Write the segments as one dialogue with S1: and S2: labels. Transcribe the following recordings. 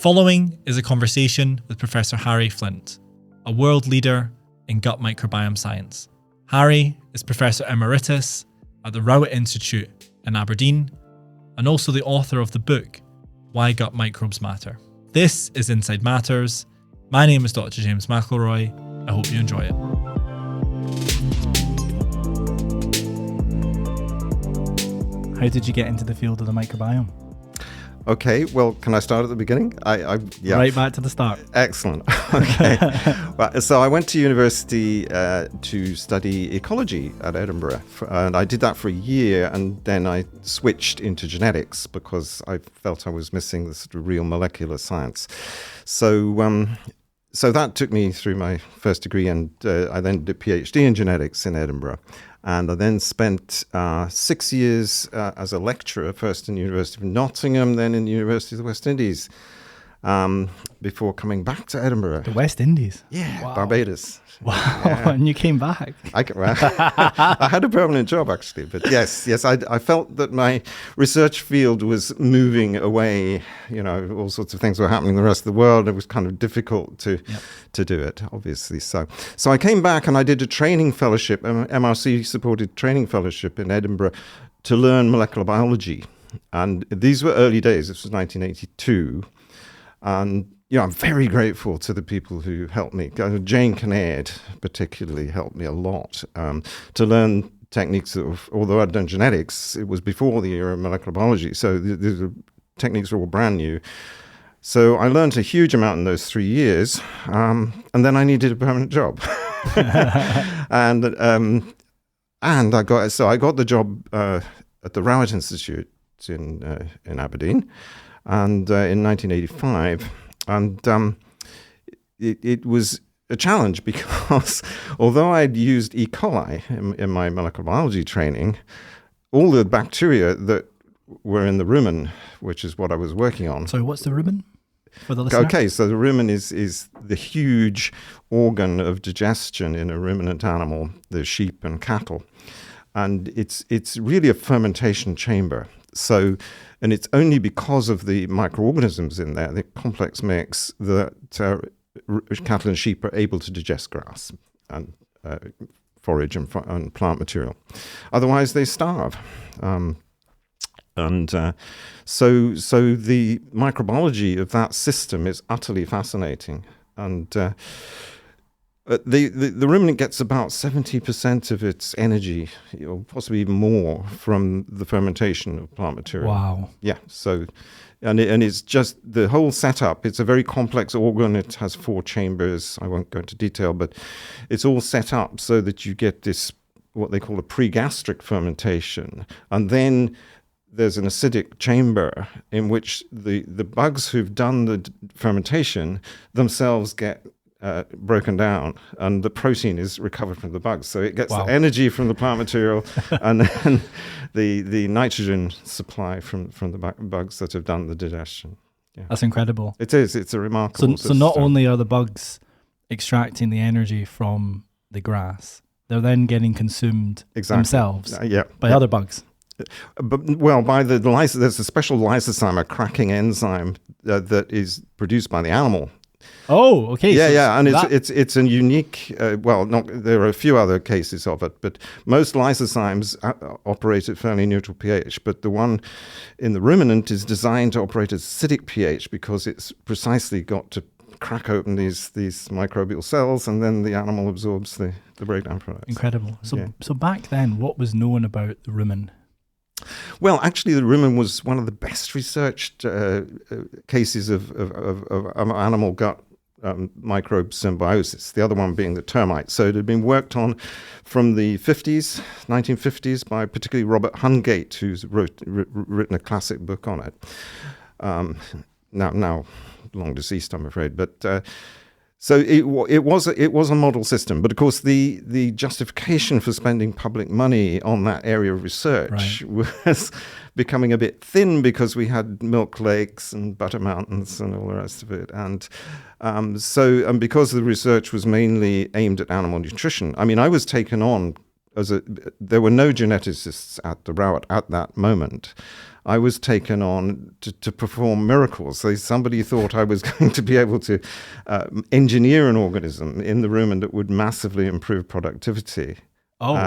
S1: following is a conversation with Professor Harry Flint, a world leader in gut microbiome science. Harry is Professor Emeritus at the Rowett Institute in Aberdeen and also the author of the book, Why Gut Microbes Matter. This is Inside Matters. My name is Dr. James McElroy. I hope you enjoy it.
S2: How did you get into the field of the microbiome?
S3: Okay, well, can I start at the beginning? Yeah.
S2: Right back to the start.
S3: Excellent. Okay. Right, so I went to university to study ecology at Edinburgh, and I did that for a year, and then I switched into genetics because I felt I was missing the sort of real molecular science. So that took me through my first degree, and I then did a PhD in genetics in Edinburgh. And I then spent 6 years as a lecturer, first in the University of Nottingham, then in the University of the West Indies, before coming back to Edinburgh.
S2: The West Indies?
S3: Yeah,
S2: wow.
S3: Barbados.
S2: Wow,
S3: Yeah.
S2: And you came back?
S3: I had a permanent job, actually. But yes, I felt that my research field was moving away. You know, all sorts of things were happening in the rest of the world. It was kind of difficult to do it, obviously. So I came back and I did a training fellowship, MRC-supported training fellowship in Edinburgh to learn molecular biology. And these were early days. This was 1982. And I'm very grateful to the people who helped me. Jane Kinnaird particularly helped me a lot to learn techniques of, although I'd done genetics, it was before the era of molecular biology, so the techniques were all brand new. So I learned a huge amount in those 3 years, and then I needed a permanent job. and I got the job at the Rowett Institute in Aberdeen, and in 1985. And it was a challenge because although I'd used E. coli in my molecular biology training, all the bacteria that were in the rumen, which is what I was working on.
S2: Sorry, what's the rumen for the listener?
S3: Okay, so the rumen is the huge organ of digestion in a ruminant animal, the sheep and cattle. And it's really a fermentation chamber. So, and it's only because of the microorganisms in there, the complex mix, that cattle and sheep are able to digest grass and forage and plant material. Otherwise, they starve. So the microbiology of that system is utterly fascinating. And the ruminant gets about 70% of its energy, or possibly even more, from the fermentation of plant material.
S2: Wow.
S3: Yeah. So, and it's just the whole setup. It's a very complex organ. It has 4 chambers. I won't go into detail, but it's all set up so that you get this, what they call a pregastric fermentation, and then there's an acidic chamber in which the bugs who've done the fermentation themselves get broken down, and the protein is recovered from the bugs. So it gets the energy from the plant material and then the nitrogen supply from the bugs that have done the digestion. Yeah.
S2: That's incredible.
S3: It is. It's a remarkable
S2: So not only are the bugs extracting the energy from the grass, they're then getting consumed themselves by other bugs.
S3: But by there's a special lysozyme, a cracking enzyme that is produced by the animal.
S2: Oh, okay.
S3: Yeah, and it's a unique. There are a few other cases of it, but most lysozymes operate at fairly neutral pH. But the one in the ruminant is designed to operate at acidic pH because it's precisely got to crack open these microbial cells, and then the animal absorbs the breakdown products.
S2: Incredible. So back then, what was known about the rumen?
S3: Well, actually, the rumen was one of the best researched cases of animal gut microbe symbiosis, the other one being the termites. So it had been worked on from the 1950s, by particularly Robert Hungate, who's written a classic book on it. Now long deceased, I'm afraid. But so it was a model system. But of course, the justification for spending public money on that area of research was becoming a bit thin because we had milk lakes and butter mountains and all the rest of it. And because the research was mainly aimed at animal nutrition, I mean, I was taken on there were no geneticists at the Rowett at that moment, I was taken on to perform miracles. So somebody thought I was going to be able to engineer an organism in the rumen that would massively improve productivity.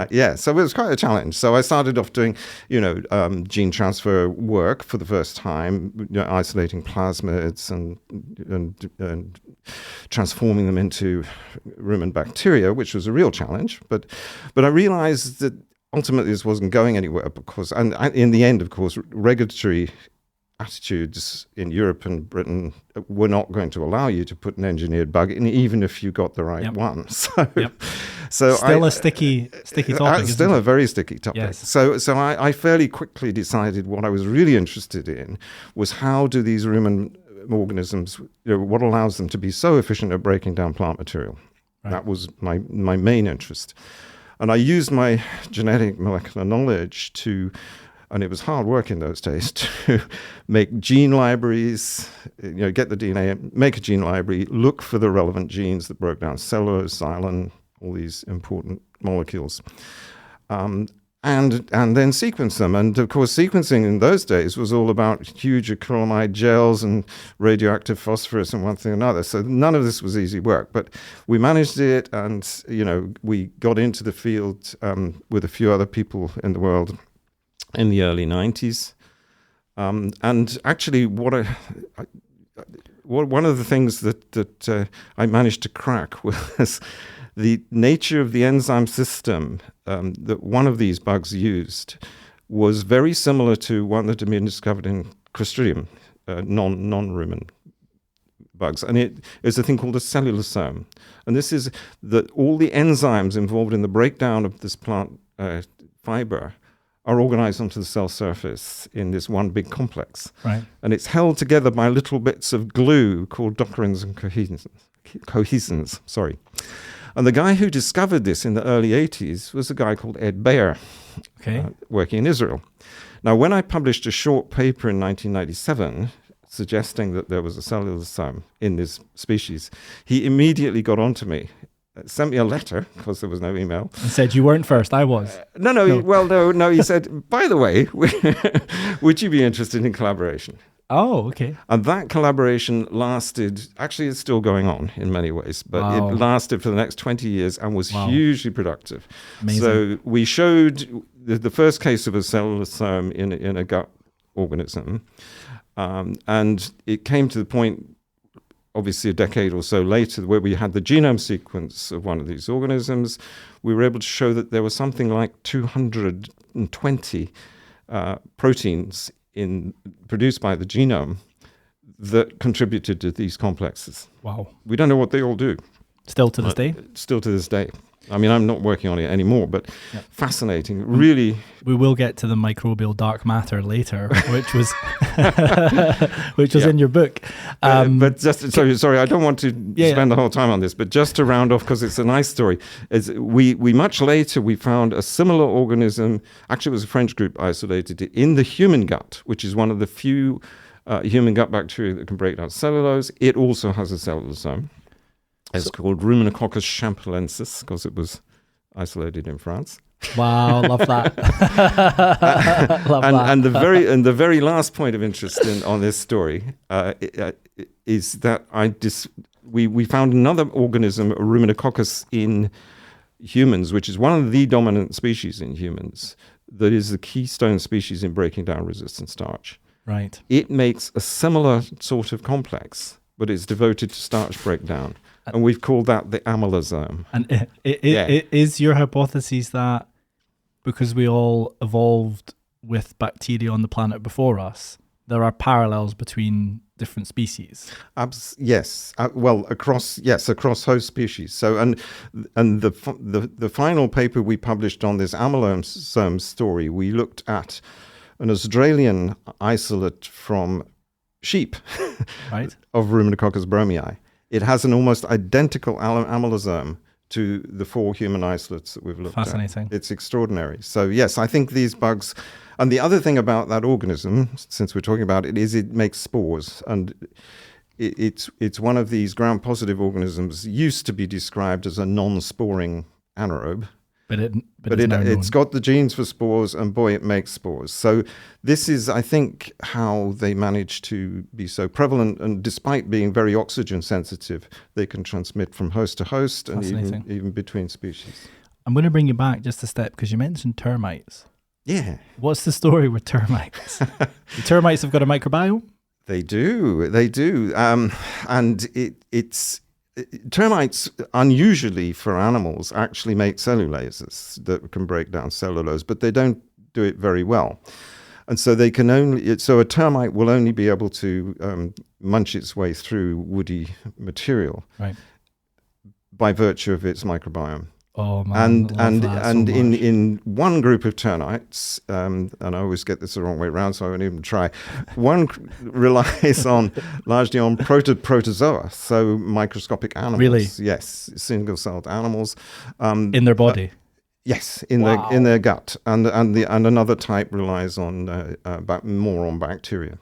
S3: Yeah, so it was quite a challenge. So I started off doing, gene transfer work for the first time, isolating plasmids and transforming them into rumen bacteria, which was a real challenge. But I realized that ultimately this wasn't going anywhere because, and in the end, of course, regulatory attitudes in Europe and Britain were not going to allow you to put an engineered bug in, even if you got the right one. So
S2: still a sticky topic.
S3: Still a very sticky topic.
S2: Yes.
S3: So I fairly quickly decided what I was really interested in was how do these rumen organisms, what allows them to be so efficient at breaking down plant material. Right. That was my main interest. And I used my genetic molecular knowledge to, and it was hard work in those days, to make gene libraries, get the DNA, make a gene library, look for the relevant genes that broke down cellulose, xylin, all these important molecules, and then sequence them. And of course, sequencing in those days was all about huge acrylamide gels and radioactive phosphorus and one thing or another. So none of this was easy work, but we managed it, and we got into the field with a few other people in the world in the early 90s. And actually, one of the things that I managed to crack was the nature of the enzyme system that one of these bugs used was very similar to one that had been discovered in Clostridium, non-rumen bugs. And it is a thing called a cellulosome. And this is that all the enzymes involved in the breakdown of this plant fibre are organized onto the cell surface in this one big complex.
S2: Right.
S3: And it's held together by little bits of glue called dockerins and cohesins. And the guy who discovered this in the early 80s was a guy called Ed Bayer, working in Israel. Now, when I published a short paper in 1997 suggesting that there was a cellulosome in this species, he immediately got onto me, sent me a letter, because there was no email.
S2: And said, you weren't first, I was.
S3: No. He said, by the way, would you be interested in collaboration?
S2: Oh, okay.
S3: And that collaboration lasted, actually it's still going on in many ways, but
S2: Wow.
S3: it lasted for the next 20 years and was hugely productive.
S2: Amazing.
S3: So we showed the first case of a cellulosome in a gut organism, and it came to the point, obviously a decade or so later, where we had the genome sequence of one of these organisms. We were able to show that there was something like 220 proteins produced by the genome that contributed to these complexes.
S2: Wow.
S3: We don't know what they all do.
S2: Still to this day?
S3: Still to this day. I mean, I'm not working on it anymore, but fascinating. Really.
S2: We will get to the microbial dark matter later, which was in your book.
S3: But just sorry, I don't want to spend the whole time on this, but just to round off, because it's a nice story, is we much later we found a similar organism. Actually, it was a French group isolated it in the human gut, which is one of the few human gut bacteria that can break down cellulose. It also has a cellulosome. It's called Ruminococcus champelensis because it was isolated in France.
S2: Wow, love that.
S3: And the very last point of interest on this story is that we found another organism, Ruminococcus, in humans, which is one of the dominant species in humans, that is the keystone species in breaking down resistant starch.
S2: Right.
S3: It makes a similar sort of complex, but it's devoted to starch breakdown. And we've called that the amylosome.
S2: And it is your hypothesis that because we all evolved with bacteria on the planet before us, there are parallels between different species?
S3: Yes. Across host species. So, and the final paper we published on this amylosome story, we looked at an Australian isolate from sheep,
S2: right,
S3: of Ruminococcus bromii. It has an almost identical amylosome to the 4 human isolates that we've looked at.
S2: Fascinating.
S3: It's extraordinary. So yes, I think these bugs, and the other thing about that organism, since we're talking about it, is it makes spores, and it's one of these gram-positive organisms, used to be described as a non-sporing anaerobe,
S2: But
S3: it's got the genes for spores, and boy, it makes spores. So this is, I think, how they manage to be so prevalent. And despite being very oxygen sensitive, they can transmit from host to host and even between species.
S2: I'm going to bring you back just a step because you mentioned termites.
S3: Yeah.
S2: What's the story with termites? The termites have got a microbiome?
S3: They do. And it's termites, unusually for animals, actually make cellulases that can break down cellulose, but they don't do it very well. And so a termite will only be able to munch its way through woody material,
S2: right,
S3: by virtue of its microbiome.
S2: Oh man,
S3: and in one group of termites, and I always get this the wrong way around, so I won't even try. One relies largely on protozoa, so microscopic animals.
S2: Really?
S3: Yes, single-celled animals.
S2: In their body.
S3: Yes, in their gut, and another type relies on more on bacteria.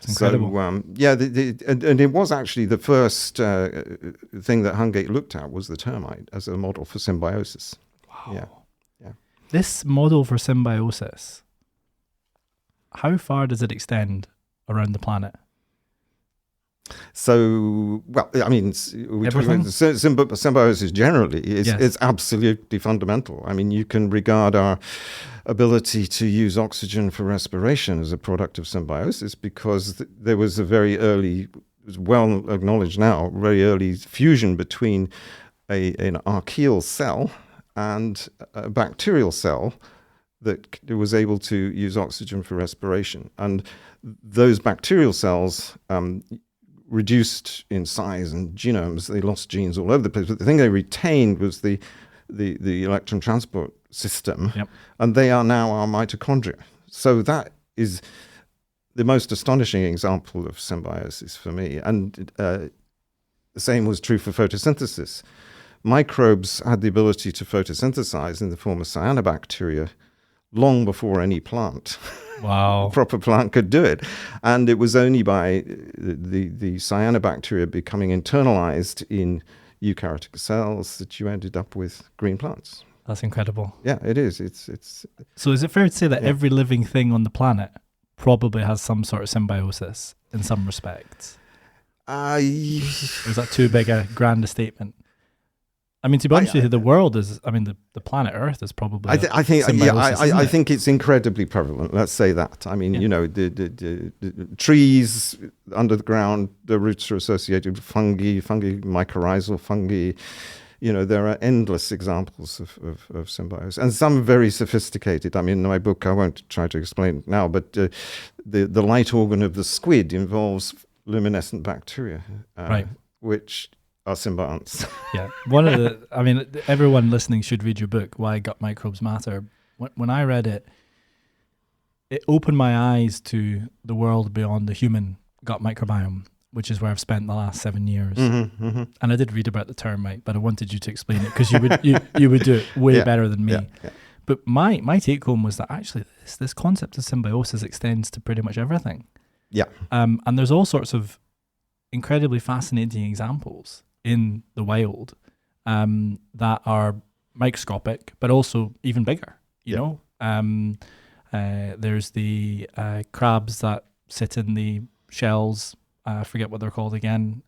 S2: It's incredible.
S3: So, and it was actually the first thing that Hungate looked at was the termite as a model for symbiosis.
S2: Wow. Yeah. This model for symbiosis, how far does it extend around the planet?
S3: So, well, I mean, we're talking about symbiosis generally is absolutely fundamental. I mean, you can regard our ability to use oxygen for respiration as a product of symbiosis because there was a very early, well acknowledged now, very early fusion between an archaeal cell and a bacterial cell that was able to use oxygen for respiration. And those bacterial cells reduced in size and genomes. They lost genes all over the place. But the thing they retained was the electron transport system.
S2: Yep.
S3: And they are now our mitochondria. So that is the most astonishing example of symbiosis for me. And the same was true for photosynthesis. Microbes had the ability to photosynthesize in the form of cyanobacteria long before any plant.
S2: Wow.
S3: Proper plant could do it. And it was only by the cyanobacteria becoming internalized in eukaryotic cells that you ended up with green plants.
S2: That's incredible.
S3: Yeah, it is. It's
S2: So is it fair to say that every living thing on the planet probably has some sort of symbiosis in some respects? Or is that too big a grand a statement? I mean, to be honest with you, the world is, I mean, the planet Earth is probably
S3: I think it's incredibly prevalent. Let's say that. I mean, you know, the trees under the ground, the roots are associated with fungi, mycorrhizal fungi. You know, there are endless examples of symbiosis, and some very sophisticated. I mean, in my book, I won't try to explain it now, but the light organ of the squid involves luminescent bacteria, which are symbionts.
S2: Yeah. I mean, everyone listening should read your book, Why Gut Microbes Matter. When I read it, it opened my eyes to the world beyond the human gut microbiome, which is where I've spent the last 7 years. Mm-hmm, mm-hmm. And I did read about the termite, but I wanted you to explain it because you would do it way better than me. Yeah. But my take home was that actually this concept of symbiosis extends to pretty much everything.
S3: Yeah.
S2: And there's all sorts of incredibly fascinating examples in the wild that are microscopic, but also even bigger, you know. There's the crabs that sit in the shells. I forget what they're called again.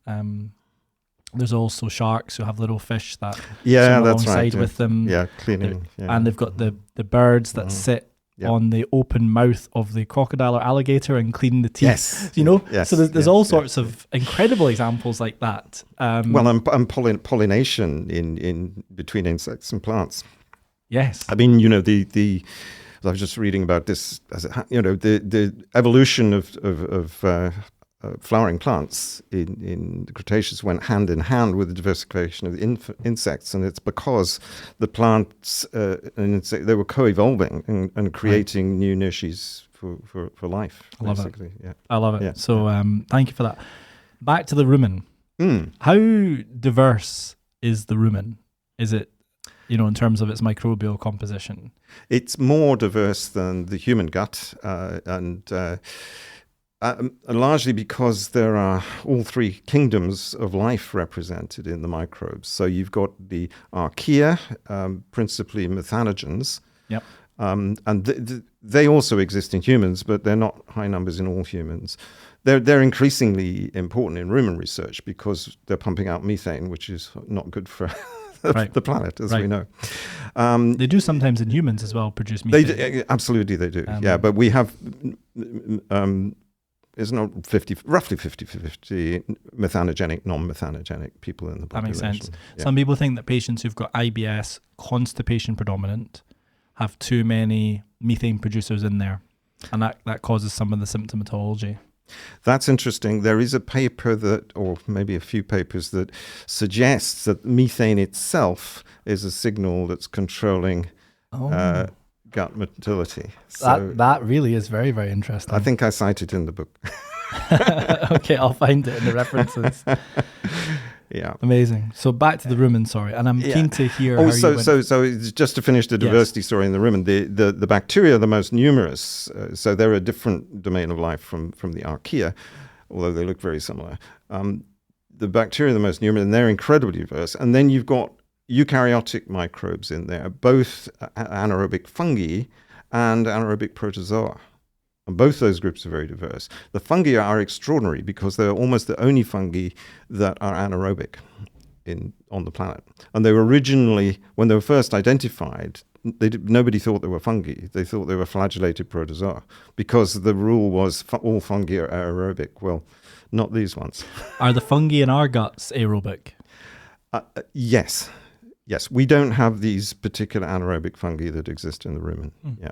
S2: There's also sharks who have little fish that swim alongside with them.
S3: Yeah, cleaning. Yeah.
S2: And they've got the birds that sit on the open mouth of the crocodile or alligator and clean the teeth. Yes. You know?
S3: Yes.
S2: So there's all sorts of incredible examples like that.
S3: And pollination in between insects and plants.
S2: Yes.
S3: I mean, you know, I was just reading about this, the evolution of flowering plants in the Cretaceous went hand in hand with the diversification of the insects, and it's because the plants they were co-evolving and creating new niches for life.
S2: I love it.
S3: Yeah.
S2: I love it. Yeah. So thank you for that. Back to the rumen. How diverse is the rumen? Is it, in terms of its microbial composition?
S3: It's more diverse than the human gut, and largely because there are all three kingdoms of life represented in the microbes. So you've got the archaea, principally methanogens.
S2: Yep.
S3: And they also exist in humans, but they're not high numbers in all humans. They're increasingly important in rumen research because they're pumping out methane, which is not good for the planet, as we know.
S2: They do sometimes in humans as well produce methane.
S3: Absolutely, they do. But we have it's not roughly 50-50 methanogenic, non-methanogenic people in the population.
S2: That makes sense.
S3: Yeah.
S2: Some people think that patients who've got IBS, constipation predominant, have too many methane producers in there, and that causes some of the symptomatology.
S3: That's interesting. There is a paper or maybe a few papers that suggests that methane itself is a signal that's controlling gut motility. So
S2: that really is very, very interesting.
S3: I think I cite it in the book.
S2: Okay, I'll find it in the references.
S3: Yeah.
S2: Amazing. So back to the rumen, sorry, and I'm keen to hear.
S3: So it's just to finish the diversity story in the rumen. The bacteria are the most numerous. So they're a different domain of life from the archaea, although they look very similar. The bacteria are the most numerous, and they're incredibly diverse. And then you've got eukaryotic microbes in there, both anaerobic fungi and anaerobic protozoa. And both those groups are very diverse. The fungi are extraordinary because they're almost the only fungi that are anaerobic on the planet. And they were originally, when they were first identified, nobody thought they were fungi. They thought they were flagellated protozoa because the rule was all fungi are aerobic. Well, not these ones.
S2: Are the fungi in our guts aerobic?
S3: Yes. Yes, we don't have these particular anaerobic fungi that exist in the rumen. Yeah.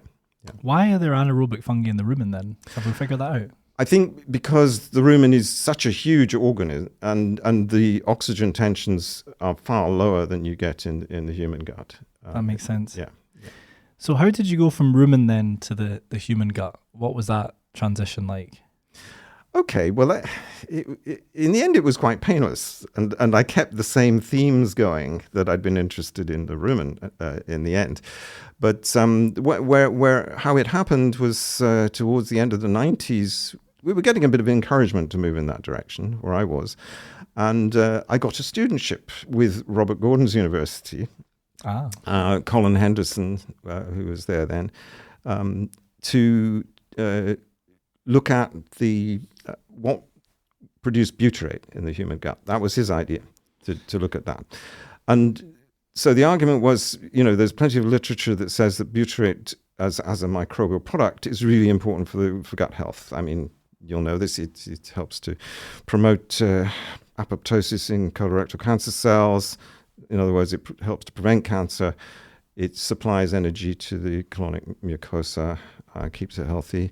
S2: Why are there anaerobic fungi in the rumen then? Have we figured that out?
S3: I think because the rumen is such a huge organism and the oxygen tensions are far lower than you get in the human gut.
S2: That makes sense.
S3: Yeah.
S2: So how did you go from rumen then to the human gut? What was that transition like?
S3: Okay, well, in the end, it was quite painless, and I kept the same themes going that I'd been interested in the rumen in the end. But how it happened was towards the end of the 90s, we were getting a bit of encouragement to move in that direction, where I was, and I got a studentship with Robert Gordon's university, Colin Henderson, who was there then, to look at what produced butyrate in the human gut. That was his idea, to look at that. And so the argument was, there's plenty of literature that says that butyrate as a microbial product is really important for gut health. I mean, you'll know this. It helps to promote apoptosis in colorectal cancer cells. In other words, it helps to prevent cancer. It supplies energy to the colonic mucosa, keeps it healthy.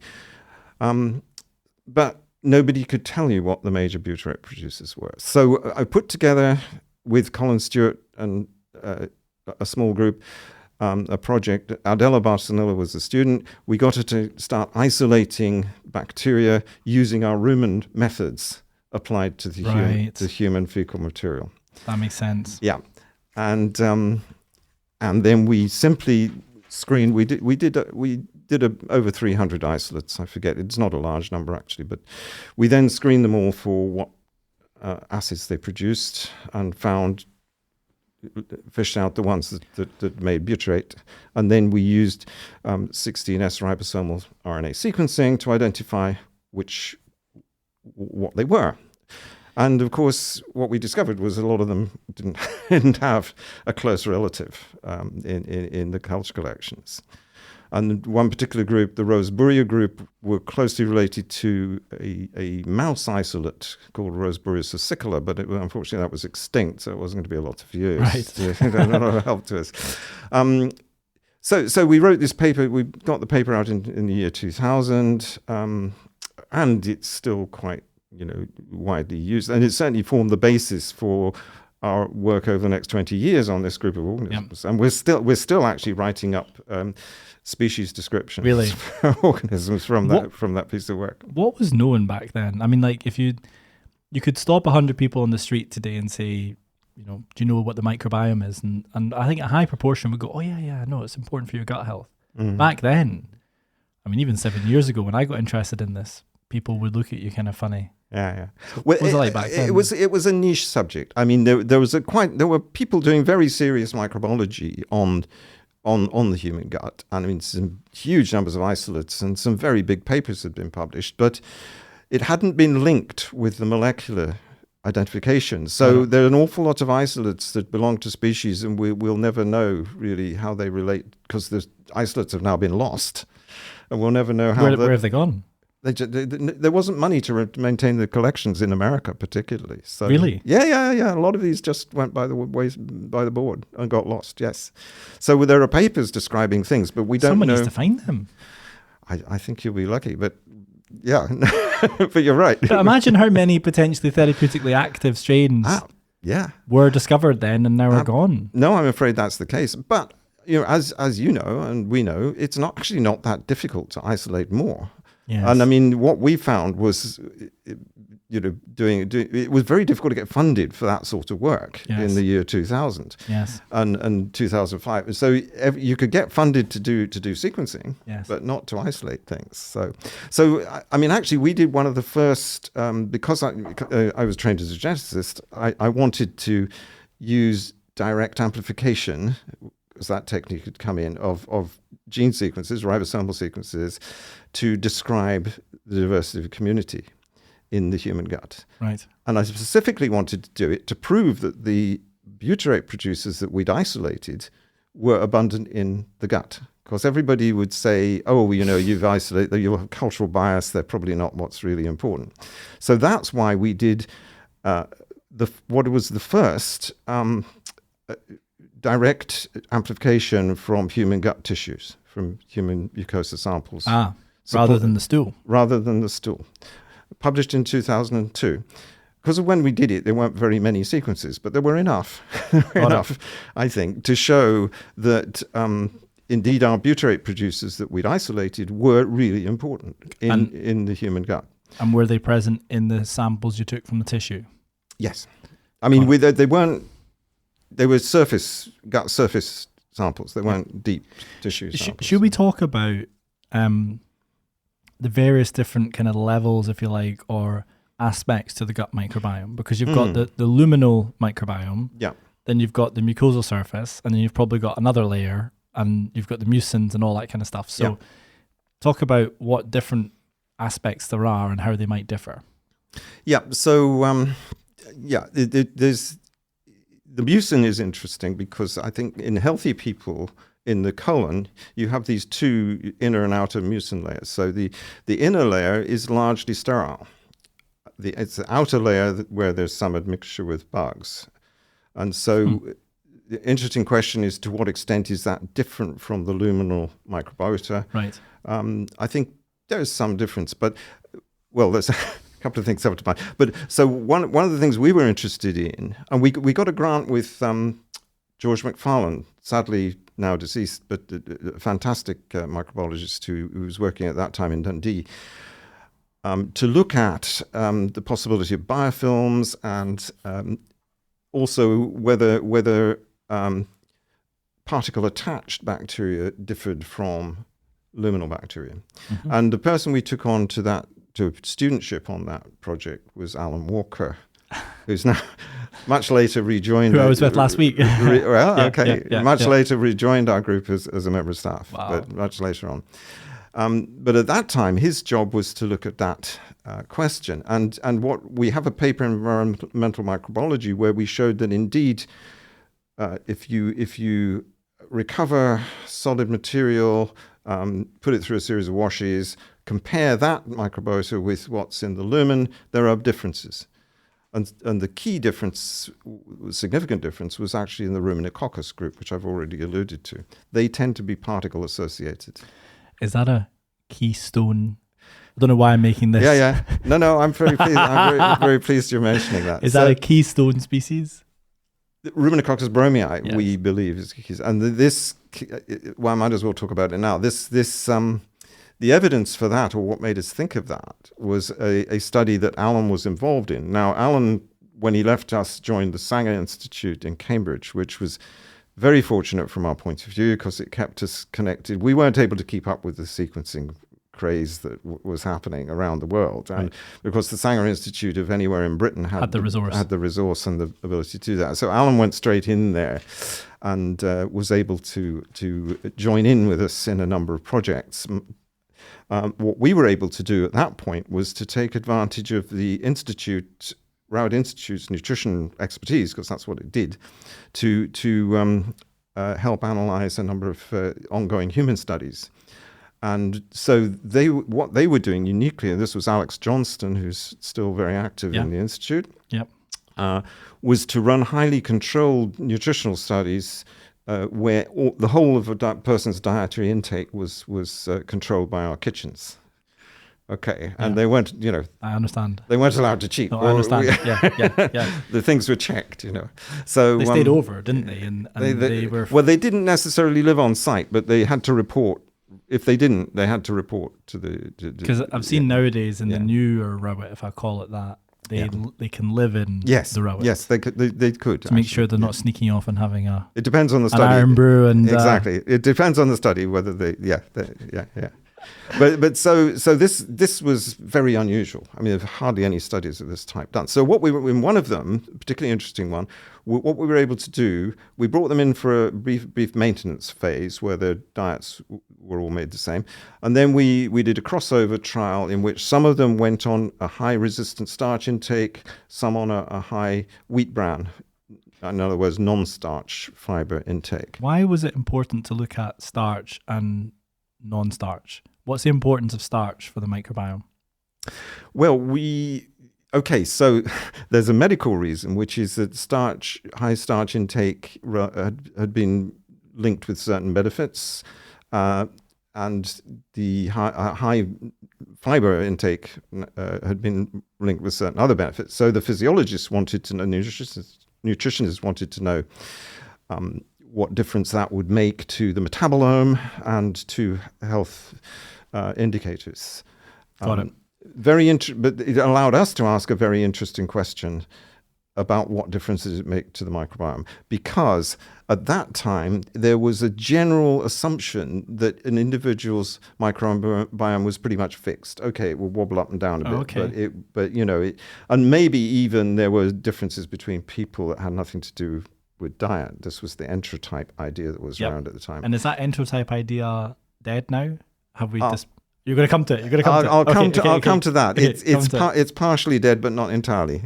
S3: But nobody could tell you what the major butyrate producers were. So I put together with Colin Stewart and a small group a project. Ardella Barcelona was a student. We got her to start isolating bacteria using our rumen methods applied to the human fecal material.
S2: That makes sense.
S3: Yeah, and then we simply screened. We did over 300 isolates. I forget, it's not a large number actually, but we then screened them all for what acids they produced and fished out the ones that made butyrate. And then we used 16S ribosomal RNA sequencing to identify what they were. And of course, what we discovered was a lot of them didn't have a close relative in the culture collections. And one particular group, the Roseburia group, were closely related to a mouse isolate called Roseburia sessicola, but unfortunately that was extinct, so it wasn't going to be a lot of use.
S2: Right.
S3: Not a lot of help to us. So we wrote this paper. We got the paper out in the year 2000, and it's still quite widely used, and it certainly formed the basis for our work over the next 20 years on this group of organisms. Yep. And we're still actually writing up species descriptions for organisms from that piece of work.
S2: What was known back then? I mean, like if you could stop 100 people on the street today and say, do you know what the microbiome is? And I think a high proportion would go, oh yeah, I know, it's important for your gut health. Mm-hmm. Back then, I mean, even 7 years ago when I got interested in this, people would look at you kind of funny.
S3: Yeah. Well,
S2: What was it like back then?
S3: It was a niche subject. I mean, there were people doing very serious microbiology on the human gut. And I mean, some huge numbers of isolates and some very big papers had been published, but it hadn't been linked with the molecular identification. So there are an awful lot of isolates that belong to species, and we'll never know really how they relate, because the isolates have now been lost, and we'll never know how.
S2: Where have they gone?
S3: There wasn't money to maintain the collections in America, particularly. So,
S2: Really?
S3: Yeah. A lot of these just went by the board and got lost. Yes. So there are papers describing things, but we don't know.
S2: Someone needs to find them.
S3: I think you'll be lucky, but yeah, but you're right.
S2: But imagine how many potentially therapeutically active strains were discovered then and now are gone.
S3: No, I'm afraid that's the case. But as you know, and we know, it's actually not that difficult to isolate more.
S2: Yes.
S3: And I mean, what we found was, it was very difficult to get funded for that sort of work in the year 2000 and 2005. So you could get funded to do sequencing, but not to isolate things. So I mean, actually, we did one of the first, because I was trained as a geneticist, I wanted to use direct amplification, as that technique had come in, of gene sequences, ribosomal sequences, to describe the diversity of a community in the human gut.
S2: Right.
S3: And I specifically wanted to do it to prove that the butyrate producers that we'd isolated were abundant in the gut. Because everybody would say, oh, you've isolated, you have cultural bias, they're probably not what's really important. So that's why we did what was the first direct amplification from human gut tissues, from human mucosa samples.
S2: Rather than the stool.
S3: Rather than the stool. Published in 2002. Because of when we did it, there weren't very many sequences, but there were enough, I think, to show that indeed our butyrate producers that we'd isolated were really important in the human gut.
S2: And were they present in the samples you took from the tissue?
S3: Yes. I mean, they weren't. They were gut surface samples. They weren't deep tissue samples.
S2: Should we talk about the various different kind of levels, if you like, or aspects to the gut microbiome? Because you've got the luminal microbiome, then you've got the mucosal surface, and then you've probably got another layer, and you've got the mucins and all that kind of stuff. So talk about what different aspects there are and how they might differ.
S3: Yeah, so there's... The mucin is interesting because I think in healthy people, in the colon, you have these two inner and outer mucin layers. So the inner layer is largely sterile. It's the outer layer where there's some admixture with bugs. And so the interesting question is, to what extent is that different from the luminal microbiota?
S2: Right.
S3: I think there is some difference, but, well, there's... couple of things up to mind. But so one of the things we were interested in, and we got a grant with George McFarlane, sadly now deceased, but a fantastic microbiologist who was working at that time in Dundee, to look at the possibility of biofilms and also whether particle attached bacteria differed from luminal bacteria. Mm-hmm. And the person we took on to studentship on that project was Alan Walker, who's now much later rejoined.
S2: Who I was with last week.
S3: Later rejoined our group as a member of staff, but much later on. But at that time, his job was to look at that question. And what we have a paper in environmental microbiology where we showed that indeed, if you recover solid material, put it through a series of washes, compare that microbiota with what's in the lumen, there are differences. And the key difference, significant difference, was actually in the ruminococcus group, which I've already alluded to. They tend to be particle associated.
S2: Is that a keystone? I don't know why I'm making this.
S3: Yeah. No, I'm very pleased. I'm very pleased you're mentioning that.
S2: Is that a keystone species?
S3: Ruminococcus bromii, we believe, is keystone. And this, well, I might as well talk about it now. The evidence for that, or what made us think of that, was a study that Alan was involved in. Now, Alan, when he left us, joined the Sanger Institute in Cambridge, which was very fortunate from our point of view because it kept us connected. We weren't able to keep up with the sequencing craze that was happening around the world. And because the Sanger Institute of anywhere in Britain had the resource and the ability to do that. So Alan went straight in there and was able to join in with us in a number of projects. What we were able to do at that point was to take advantage of the Rowett Institute's nutrition expertise, because that's what it did, to help analyze a number of ongoing human studies. And so what they were doing uniquely, and this was Alex Johnston, who's still very active in the Institute, was to run highly controlled nutritional studies where the whole of a person's dietary intake was controlled by our kitchens. Okay, and they weren't,
S2: I understand.
S3: They weren't allowed to cheat.
S2: No, I understand.
S3: The things were checked, So
S2: they stayed over, didn't they? And they were.
S3: Well, they didn't necessarily live on site, but they had to report. If they didn't, they had to report to the.
S2: Because I've seen nowadays in the newer Rowett, if I call it that, they can live in the Rowett.
S3: Yes, they could. They could
S2: to make sure they're not sneaking off and having a.
S3: It depends on the study.
S2: An iron brew and
S3: exactly. It depends on the study whether they. But so this was very unusual. I mean, there are hardly any studies of this type done. So what we were in one of them, a particularly interesting one, what we were able to do, we brought them in for a brief maintenance phase where their diets were all made the same, and then we did a crossover trial in which some of them went on a high resistant starch intake, some on a high wheat bran. In other words, non-starch fibre intake.
S2: Why was it important to look at starch and non-starch? What's the importance of starch for the microbiome?
S3: Well, so there's a medical reason, which is that high starch intake had been linked with certain benefits, and the high fibre intake had been linked with certain other benefits. So the physiologists wanted to know, nutritionists wanted to know what difference that would make to the metabolome and to health indicators.
S2: Got it.
S3: But it allowed us to ask a very interesting question about what difference does it make to the microbiome, because at that time there was a general assumption that an individual's microbiome was pretty much fixed. Okay, it will wobble up and down a bit, but and maybe even there were differences between people that had nothing to do with diet. This was the enterotype idea that was around at the time.
S2: And is that enterotype idea dead now? Have we just? You're going to come to it. You're going to come to it.
S3: I'll come to that. It's partially dead, but not entirely.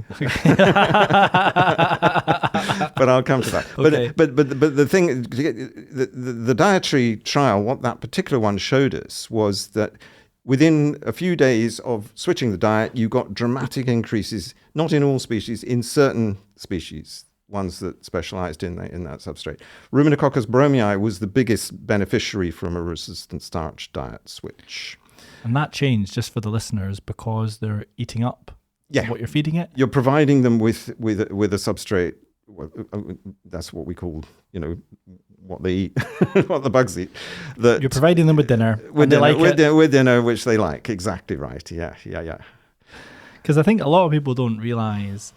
S3: But I'll come to that.
S2: Okay.
S3: But the thing, the dietary trial, what that particular one showed us was that within a few days of switching the diet, you got dramatic increases, not in all species, in certain species, ones that specialized in that substrate. Ruminococcus bromii was the biggest beneficiary from a resistant starch diet switch.
S2: And that changed, just for the listeners, because they're eating up what you're feeding it?
S3: You're providing them with a substrate. That's what we call, what they eat, what the bugs eat. You're
S2: providing them with dinner.
S3: With dinner, which they like. Exactly right. Yeah.
S2: Because I think a lot of people don't realize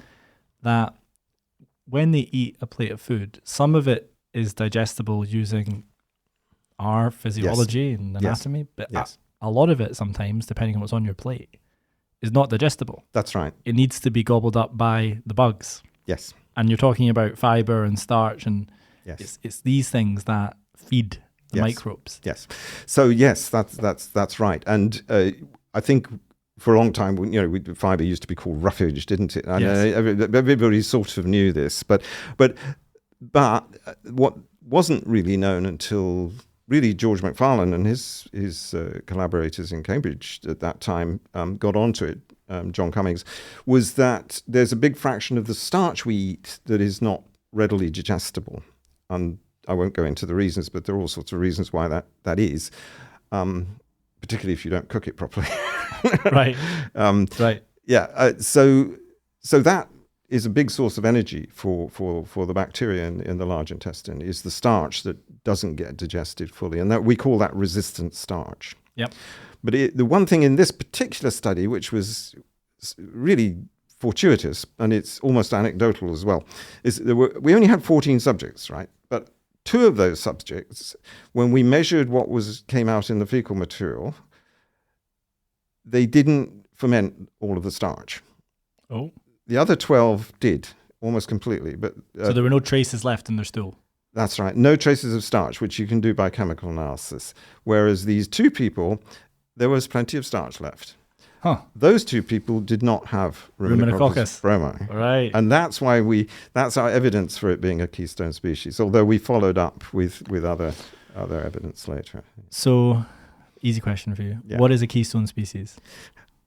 S2: that when they eat a plate of food, some of it is digestible using our physiology and anatomy, but a lot of it sometimes, depending on what's on your plate, is not digestible.
S3: That's right.
S2: It needs to be gobbled up by the bugs.
S3: Yes.
S2: And you're talking about fibre and starch, and it's these things that feed the microbes.
S3: Yes. So yes, that's right. And I think for a long time, fibre used to be called roughage, didn't it? And everybody sort of knew this, but what wasn't really known until really George Macfarlane and his collaborators in Cambridge at that time got onto it, John Cummings, was that there's a big fraction of the starch we eat that is not readily digestible. And I won't go into the reasons, but there are all sorts of reasons why that is, particularly if you don't cook it properly.
S2: Right. Right.
S3: Yeah. So that is a big source of energy for the bacteria in the large intestine, is the starch that doesn't get digested fully, and that we call that resistant starch.
S2: Yep.
S3: But the one thing in this particular study, which was really fortuitous, and it's almost anecdotal as well, is we only had 14 subjects, right? But 2 of those subjects, when we measured what came out in the fecal material, they didn't ferment all of the starch.
S2: Oh.
S3: The other 12 did, almost completely. But
S2: so there were no traces left in their stool?
S3: That's right. No traces of starch, which you can do by chemical analysis. Whereas these 2 people, there was plenty of starch left.
S2: Huh.
S3: Those 2 people did not have
S2: Ruminococcus
S3: bromi.
S2: Right.
S3: And that's why that's our evidence for it being a keystone species, although we followed up with other evidence later.
S2: So, easy question for you.
S3: Yeah.
S2: What is a keystone species?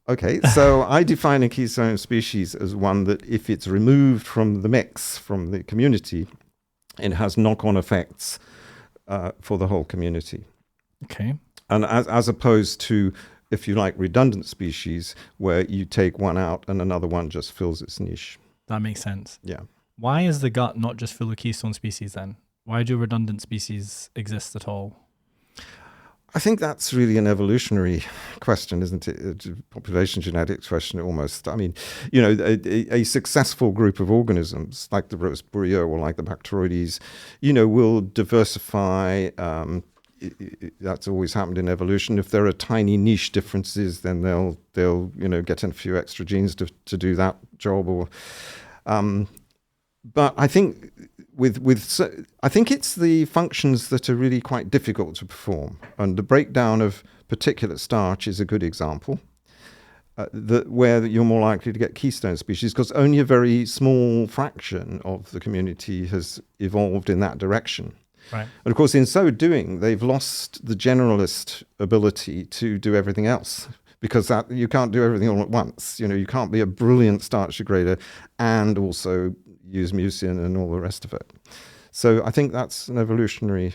S3: Okay, so I define a keystone species as one that if it's removed from the mix, from the community, it has knock-on effects for the whole community.
S2: Okay.
S3: And as opposed to, if you like, redundant species where you take one out and another one just fills its niche.
S2: That makes sense.
S3: Yeah.
S2: Why is the gut not just full of keystone species then? Why do redundant species exist at all?
S3: I think that's really an evolutionary question, isn't it? A population genetics question almost. I mean, you know, a successful group of organisms like the Rosbureo or like the Bacteroides, you know, will diversify. That's always happened in evolution. If there are tiny niche differences, then they'll you know, get in a few extra genes to do that job. Or, but I think I think it's the functions that are really quite difficult to perform, and the breakdown of particulate starch is a good example. Where you're more likely to get keystone species because only a very small fraction of the community has evolved in that direction.
S2: Right.
S3: And of course, in so doing, they've lost the generalist ability to do everything else, because you can't do everything all at once. You know, you can't be a brilliant starch degrader and also use mucin and all the rest of it. So I think that's an evolutionary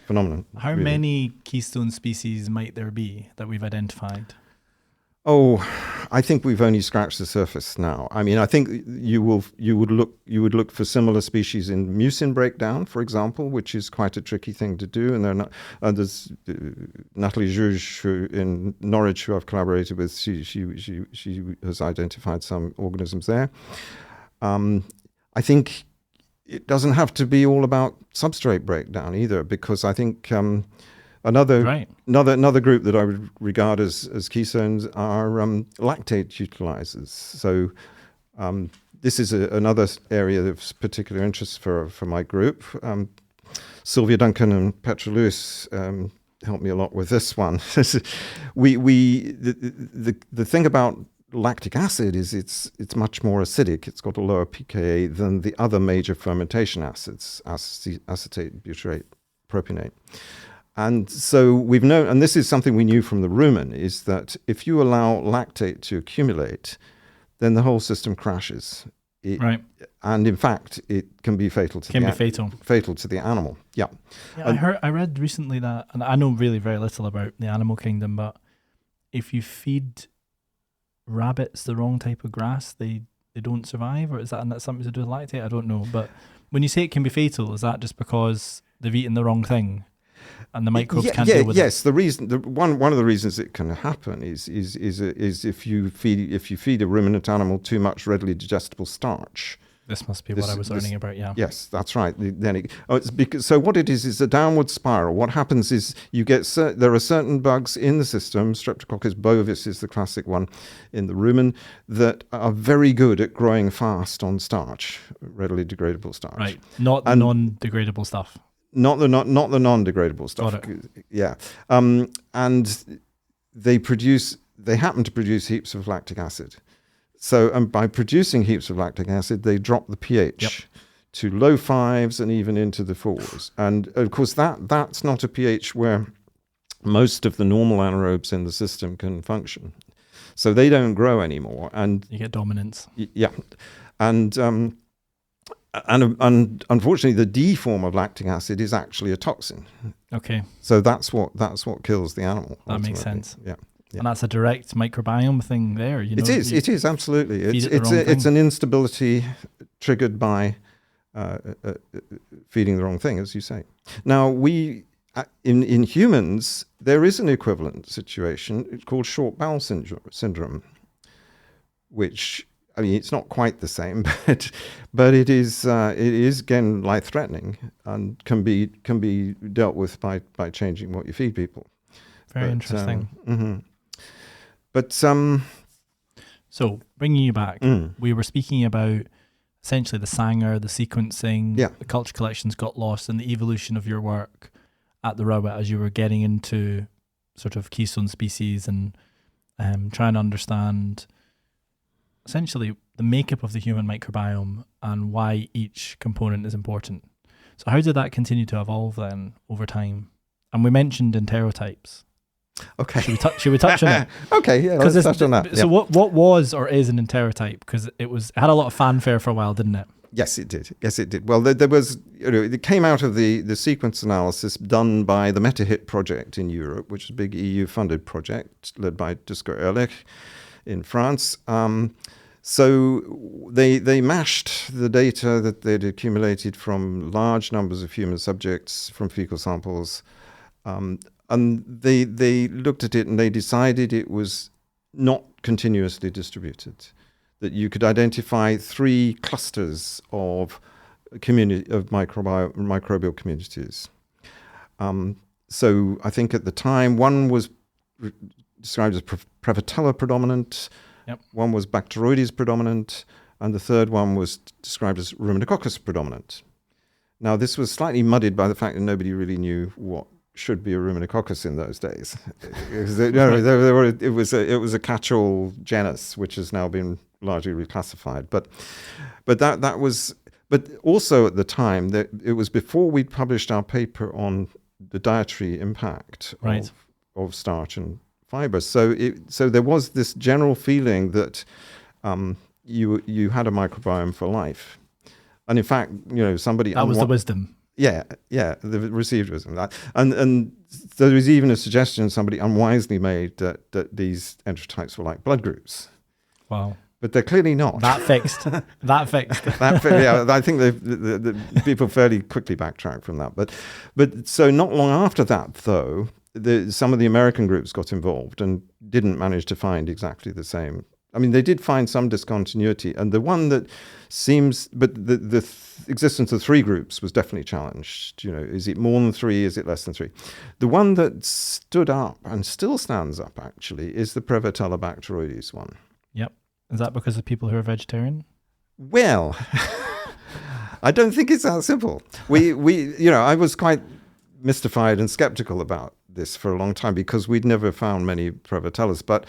S3: phenomenon.
S2: How
S3: really.
S2: many keystone species might there be that we've identified?
S3: Oh, I think we've only scratched the surface now. I mean, I think you would look for similar species in mucin breakdown, for example, which is quite a tricky thing to do. And there's Natalie Juge in Norwich, who I've collaborated with. She has identified some organisms there. I think it doesn't have to be all about substrate breakdown either, because I think another group that I would regard as keystones are lactate utilizers. So this is another area of particular interest for my group. Sylvia Duncan and Petra Lewis helped me a lot with this one. The thing about lactic acid is it's much more acidic. It's got a lower pKa than the other major fermentation acids, acetate, butyrate, propionate. And so we've known, and this is something we knew from the rumen, is that if you allow lactate to accumulate, then the whole system crashes.
S2: Right.
S3: And in fact, it can be fatal to the animal. Yeah.
S2: I read recently that, and I know really very little about the animal kingdom, but if you feed rabbits the wrong type of grass, they don't survive, or is that something to do with lactate? I don't know. But when you say it can be fatal, is that just because they've eaten the wrong thing and the microbes can't deal with it?
S3: Yes, one of the reasons it can happen is if you feed a ruminant animal too much readily digestible starch.
S2: This must be what I was learning about, yeah.
S3: Yes, that's right. So what it is a downward spiral. What happens is you get there are certain bugs in the system. Streptococcus bovis is the classic one in the rumen, that are very good at growing fast on starch, readily degradable starch.
S2: Right, not the non-degradable stuff.
S3: Not the non-degradable stuff.
S2: Got it.
S3: Yeah, and they happen to produce heaps of lactic acid. So, and by producing heaps of lactic acid, they drop the pH to low 5s and even into the 4s. And of course, that's not a pH where most of the normal anaerobes in the system can function. So they don't grow anymore, and
S2: you get dominance.
S3: Yeah, and unfortunately, the D form of lactic acid is actually a toxin.
S2: Okay.
S3: So that's what kills the animal.
S2: That makes sense.
S3: Yeah. Yeah.
S2: And that's a direct microbiome thing there. You know,
S3: it is absolutely. It's an instability triggered by feeding the wrong thing, as you say. Now, in humans, there is an equivalent situation called short bowel syndrome, which, I mean, it's not quite the same, but it is again life-threatening and can be dealt with by changing what you feed people.
S2: Very interesting.
S3: But
S2: So bringing you back, we were speaking about essentially the Sanger, the sequencing,
S3: Yeah.
S2: the culture collections got lost, and the evolution of your work at the Rowett as you were getting into sort of keystone species and trying to understand essentially the makeup of the human microbiome and why each component is important. So how did that continue to evolve then over time? And we mentioned enterotypes.
S3: okay.
S2: Should we touch on it?
S3: Okay, yeah, let's touch on that.
S2: So what was or is an enterotype? Because it had a lot of fanfare for a while, didn't it?
S3: Yes, it did. Yes, it did. Well, there was, it came out of the sequence analysis done by the MetaHit project in Europe, which is a big EU-funded project led by Dusko Ehrlich in France. So they mashed the data that they'd accumulated from large numbers of human subjects from fecal samples, and they looked at it and they decided it was not continuously distributed, that you could identify 3 clusters of microbial communities. So I think at the time, one was described as prevotella predominant, one was Bacteroides predominant, and the third one was described as Ruminococcus predominant. Now, this was slightly muddied by the fact that nobody really knew what should be a Ruminococcus in those days. It was a catch-all genus, which has now been largely reclassified. But also at the time, that it was before we'd published our paper on the dietary impact of starch and fibre. So there was this general feeling that you had a microbiome for life. And in fact, somebody...
S2: That was the wisdom.
S3: Yeah, the received wisdom. And there was even a suggestion somebody unwisely made that these enterotypes were like blood groups.
S2: Wow.
S3: But they're clearly not.
S2: That fixed.
S3: Yeah, I think the people fairly quickly backtracked from that. But so not long after that, though, some of the American groups got involved and didn't manage to find exactly the same. I mean, they did find some discontinuity, and the one that seems, but the existence of 3 groups was definitely challenged. Is it more than 3? Is it less than 3? The one that stood up and still stands up, actually, is the Prevotella Bacteroides one.
S2: Yep. Is that because of people who are vegetarian?
S3: Well, I don't think it's that simple. I was quite mystified and skeptical about this for a long time because we'd never found many Prevotellas. But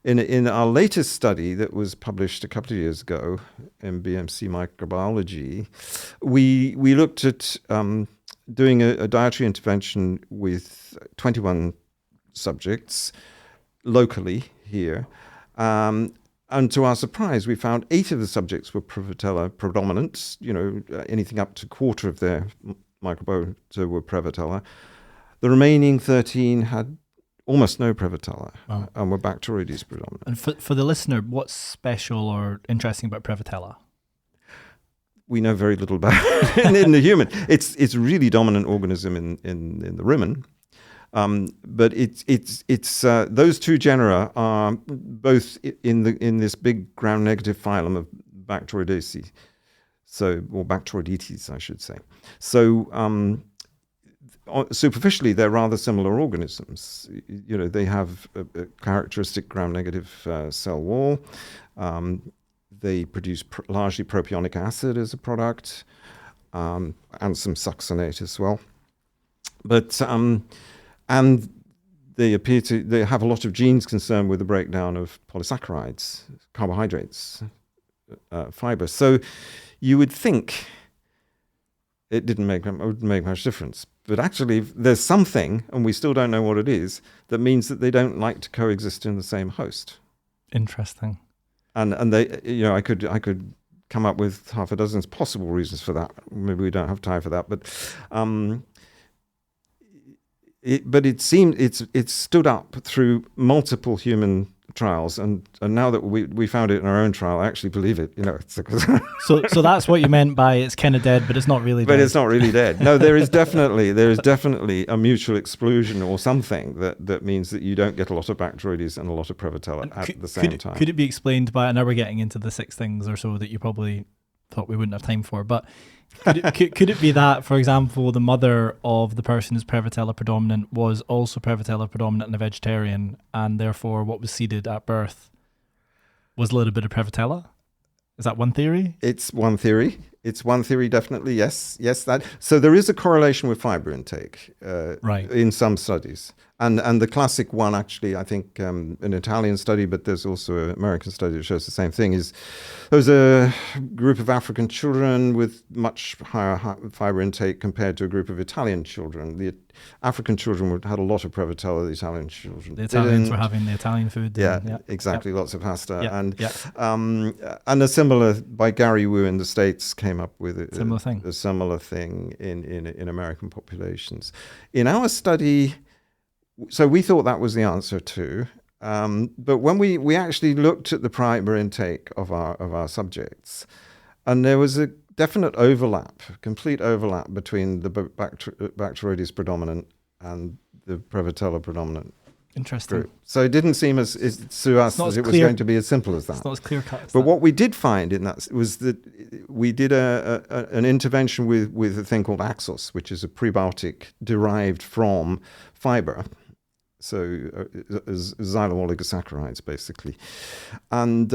S3: in our latest study that was published a couple of years ago in BMC Microbiology, we looked at doing a dietary intervention with 21 subjects locally here. And to our surprise, we found 8 of the subjects were Prevotella predominant, anything up to a quarter of their microbiota were Prevotella. The remaining 13 had almost no Prevotella and were Bacteroides predominant.
S2: And for the listener, what's special or interesting about Prevotella?
S3: We know very little about it in the human. It's a really dominant organism in the rumen. But it's those 2 genera are both in this big gram-negative phylum of Bacteroideaceae, or Bacteroidetes, I should say. So superficially, they're rather similar organisms. They have a characteristic gram-negative cell wall. They produce largely propionic acid as a product, and some succinate as well. But and they have a lot of genes concerned with the breakdown of polysaccharides, carbohydrates, fibre. So you would think it wouldn't make much difference. But actually, there's something, and we still don't know what it is, that means that they don't like to coexist in the same host.
S2: Interesting.
S3: And they, I could come up with half a dozen possible reasons for that. Maybe we don't have time for that, but it seemed it's stood up through multiple human trials, and now that we found it in our own trial, I actually believe it.
S2: So that's what you meant by it's kind of dead, but it's not really dead.
S3: But it's not really dead. No, there is definitely a mutual exclusion or something that means that you don't get a lot of Bacteroides and a lot of Prevotella at the same time.
S2: Could it be explained by, and now we're getting into the 6 things or so that you probably thought we wouldn't have time for. But could it be that, for example, the mother of the person who's prevotella predominant was also prevotella predominant and a vegetarian, and therefore what was seeded at birth was a little bit of prevotella? Is that one theory?
S3: It's one theory. It's one theory, definitely. Yes, that. So there is a correlation with fibre intake,
S2: right,
S3: in some studies, and the classic one, actually, I think, an Italian study, but there's also an American study that shows the same thing. Is there was a group of African children with much higher fibre intake compared to a group of Italian children. The African children had a lot of prevotella. The Italian children
S2: the Italians were having the Italian food.
S3: Exactly. Lots of pasta,
S2: and
S3: a similar by Gary Wu in the States came up with a similar thing in American populations. In our study, so we thought that was the answer too. But when we actually looked at the fibre intake of our subjects, and there was a definite overlap, complete overlap between the Bacteroides predominant and the Prevotella predominant.
S2: Interesting.
S3: Group. So it didn't seem to us that it was going to be as simple as that.
S2: It's not as clear cut.
S3: But what we did find in that was that we did an intervention with a thing called Axos, which is a prebiotic derived from fibre. So xylo oligosaccharides, basically. And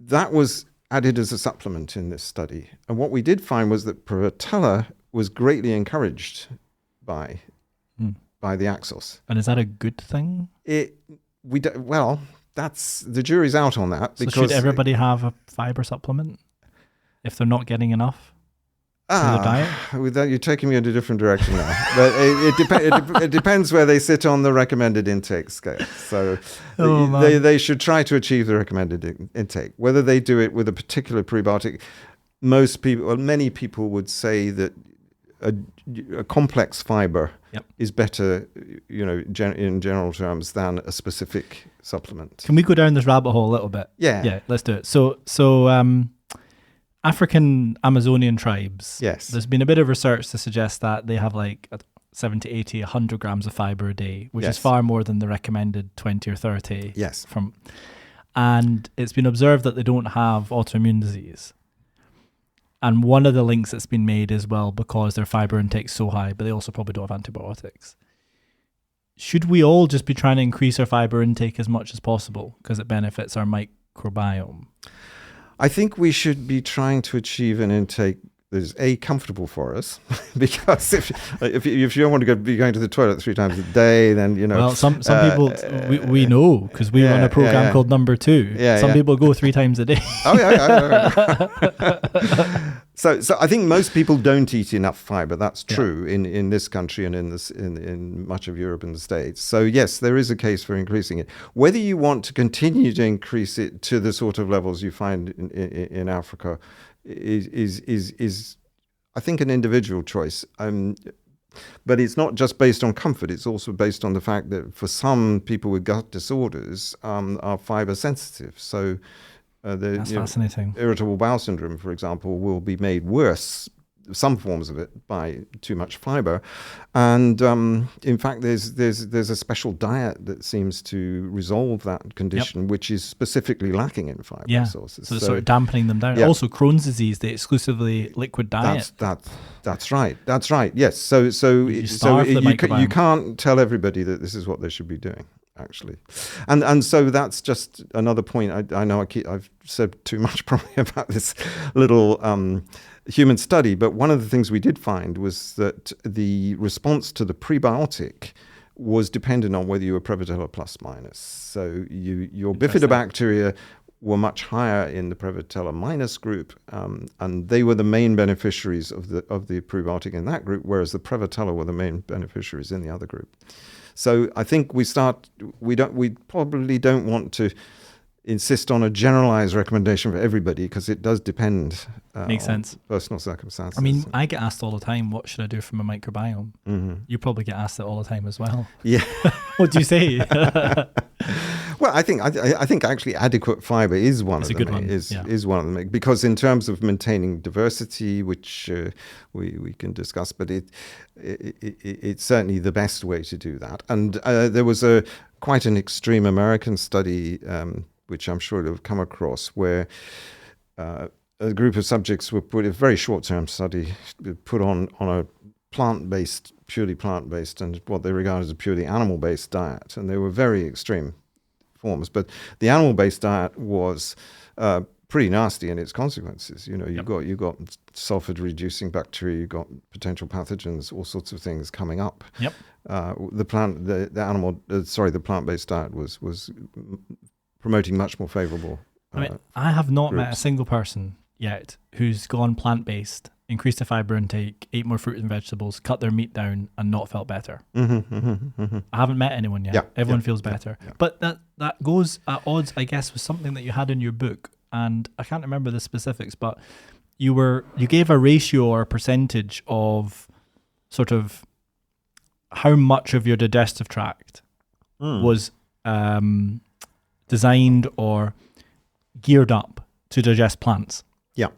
S3: that was added as a supplement in this study. And what we did find was that Prevotella was greatly encouraged by the Axos.
S2: And is that a good thing?
S3: That's the jury's out on that.
S2: So should everybody have a fibre supplement if they're not getting enough? Their diet?
S3: With that, you're taking me in a different direction now. But it depends where they sit on the recommended intake scale. So they should try to achieve the recommended intake. Whether they do it with a particular prebiotic, many people would say that a complex fibre is better, in general terms, than a specific supplement.
S2: Can we go down this rabbit hole a little bit?
S3: Yeah,
S2: let's do it. So African Amazonian tribes.
S3: Yes.
S2: There's been a bit of research to suggest that they have like 70, 80, 100 grams of fibre a day, which is far more than the recommended 20 or 30.
S3: Yes.
S2: And it's been observed that they don't have autoimmune disease. And one of the links that's been made is, well, because their fibre intake's so high, but they also probably don't have antibiotics. Should we all just be trying to increase our fibre intake as much as possible because it benefits our microbiome?
S3: I think we should be trying to achieve an intake that is comfortable for us, because if you don't want to be going to the toilet 3 times a day, then Well,
S2: some people we know, because we run a program called Number 2. Some people go 3 times a day.
S3: So I think most people don't eat enough fibre. That's true in this country and in much of Europe and the States. So yes, there is a case for increasing it. Whether you want to continue to increase it to the sort of levels you find in Africa is I think an individual choice. But it's not just based on comfort. It's also based on the fact that for some people with gut disorders are fibre sensitive. So
S2: that's fascinating.
S3: Irritable bowel syndrome, for example, will be made worse, some forms of it, by too much fibre. And in fact, there's a special diet that seems to resolve that condition, which is specifically lacking in fibre sources.
S2: So sort of dampening them down. Also, Crohn's disease, the exclusively liquid diet.
S3: That's right. Yes. So you can't tell everybody that this is what they should be doing, actually. And so that's just another point. I know I've said too much probably about this little human study, but one of the things we did find was that the response to the prebiotic was dependent on whether you were Prevotella plus minus. So your bifidobacteria were much higher in the Prevotella minus group, and they were the main beneficiaries of the prebiotic in that group, whereas the Prevotella were the main beneficiaries in the other group. So I think we probably don't want to insist on a generalized recommendation for everybody, because it does depend
S2: Makes
S3: on
S2: sense.
S3: personal circumstances.
S2: I mean, I get asked all the time, what should I do for my microbiome? Mm-hmm. You probably get asked it all the time as well.
S3: Yeah.
S2: What do you say?
S3: Well, I think actually adequate fibre is one of them. Is one of them, because in terms of maintaining diversity, which we can discuss, but it's certainly the best way to do that. And there was quite an extreme American study, which I'm sure you'll have come across, where a group of subjects were put, a very short-term study, put on a purely plant-based, and what they regard as a purely animal-based diet. And they were very extreme forms. But the animal-based diet was pretty nasty in its consequences. You know, you got sulfur-reducing bacteria, you got potential pathogens, all sorts of things coming up.
S2: Yep.
S3: The plant-based diet was promoting much more favourable.
S2: I mean, I have not met a single person yet who's gone plant-based, increased their fibre intake, ate more fruit and vegetables, cut their meat down, and not felt better. I haven't met anyone yet.
S3: Yeah,
S2: Everyone feels better.
S3: Yeah.
S2: But that goes at odds, I guess, with something that you had in your book, and I can't remember the specifics, but you gave a ratio or a percentage of sort of how much of your digestive tract was designed or geared up to digest plants.
S3: Yeah.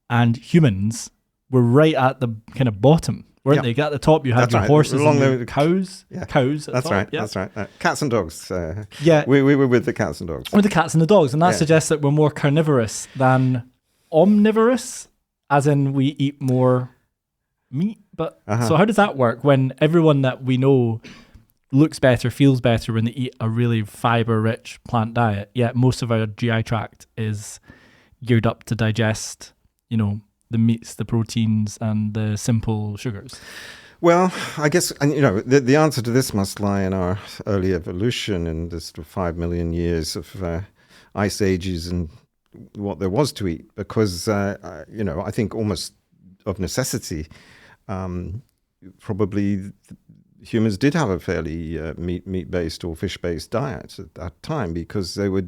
S2: And humans were right at the kind of bottom, weren't they? At the top, you had your horses and your cows.
S3: Yeah.
S2: Cows at the
S3: That's
S2: top.
S3: right.
S2: Yeah.
S3: That's right. Cats and dogs.
S2: Yeah.
S3: We were with the cats and dogs.
S2: With the cats and the dogs. And that suggests that we're more carnivorous than omnivorous, as in we eat more meat. But so how does that work when everyone that we know looks better, feels better when they eat a really fibre-rich plant diet, yet most of our GI tract is geared up to digest, you know, the meats, the proteins, and the simple sugars?
S3: Well, I guess, and you know, the answer to this must lie in our early evolution in this sort of 5 million years of ice ages and what there was to eat, because, you know, I think almost of necessity, probably humans did have a fairly meat-based or fish-based diet at that time, because they were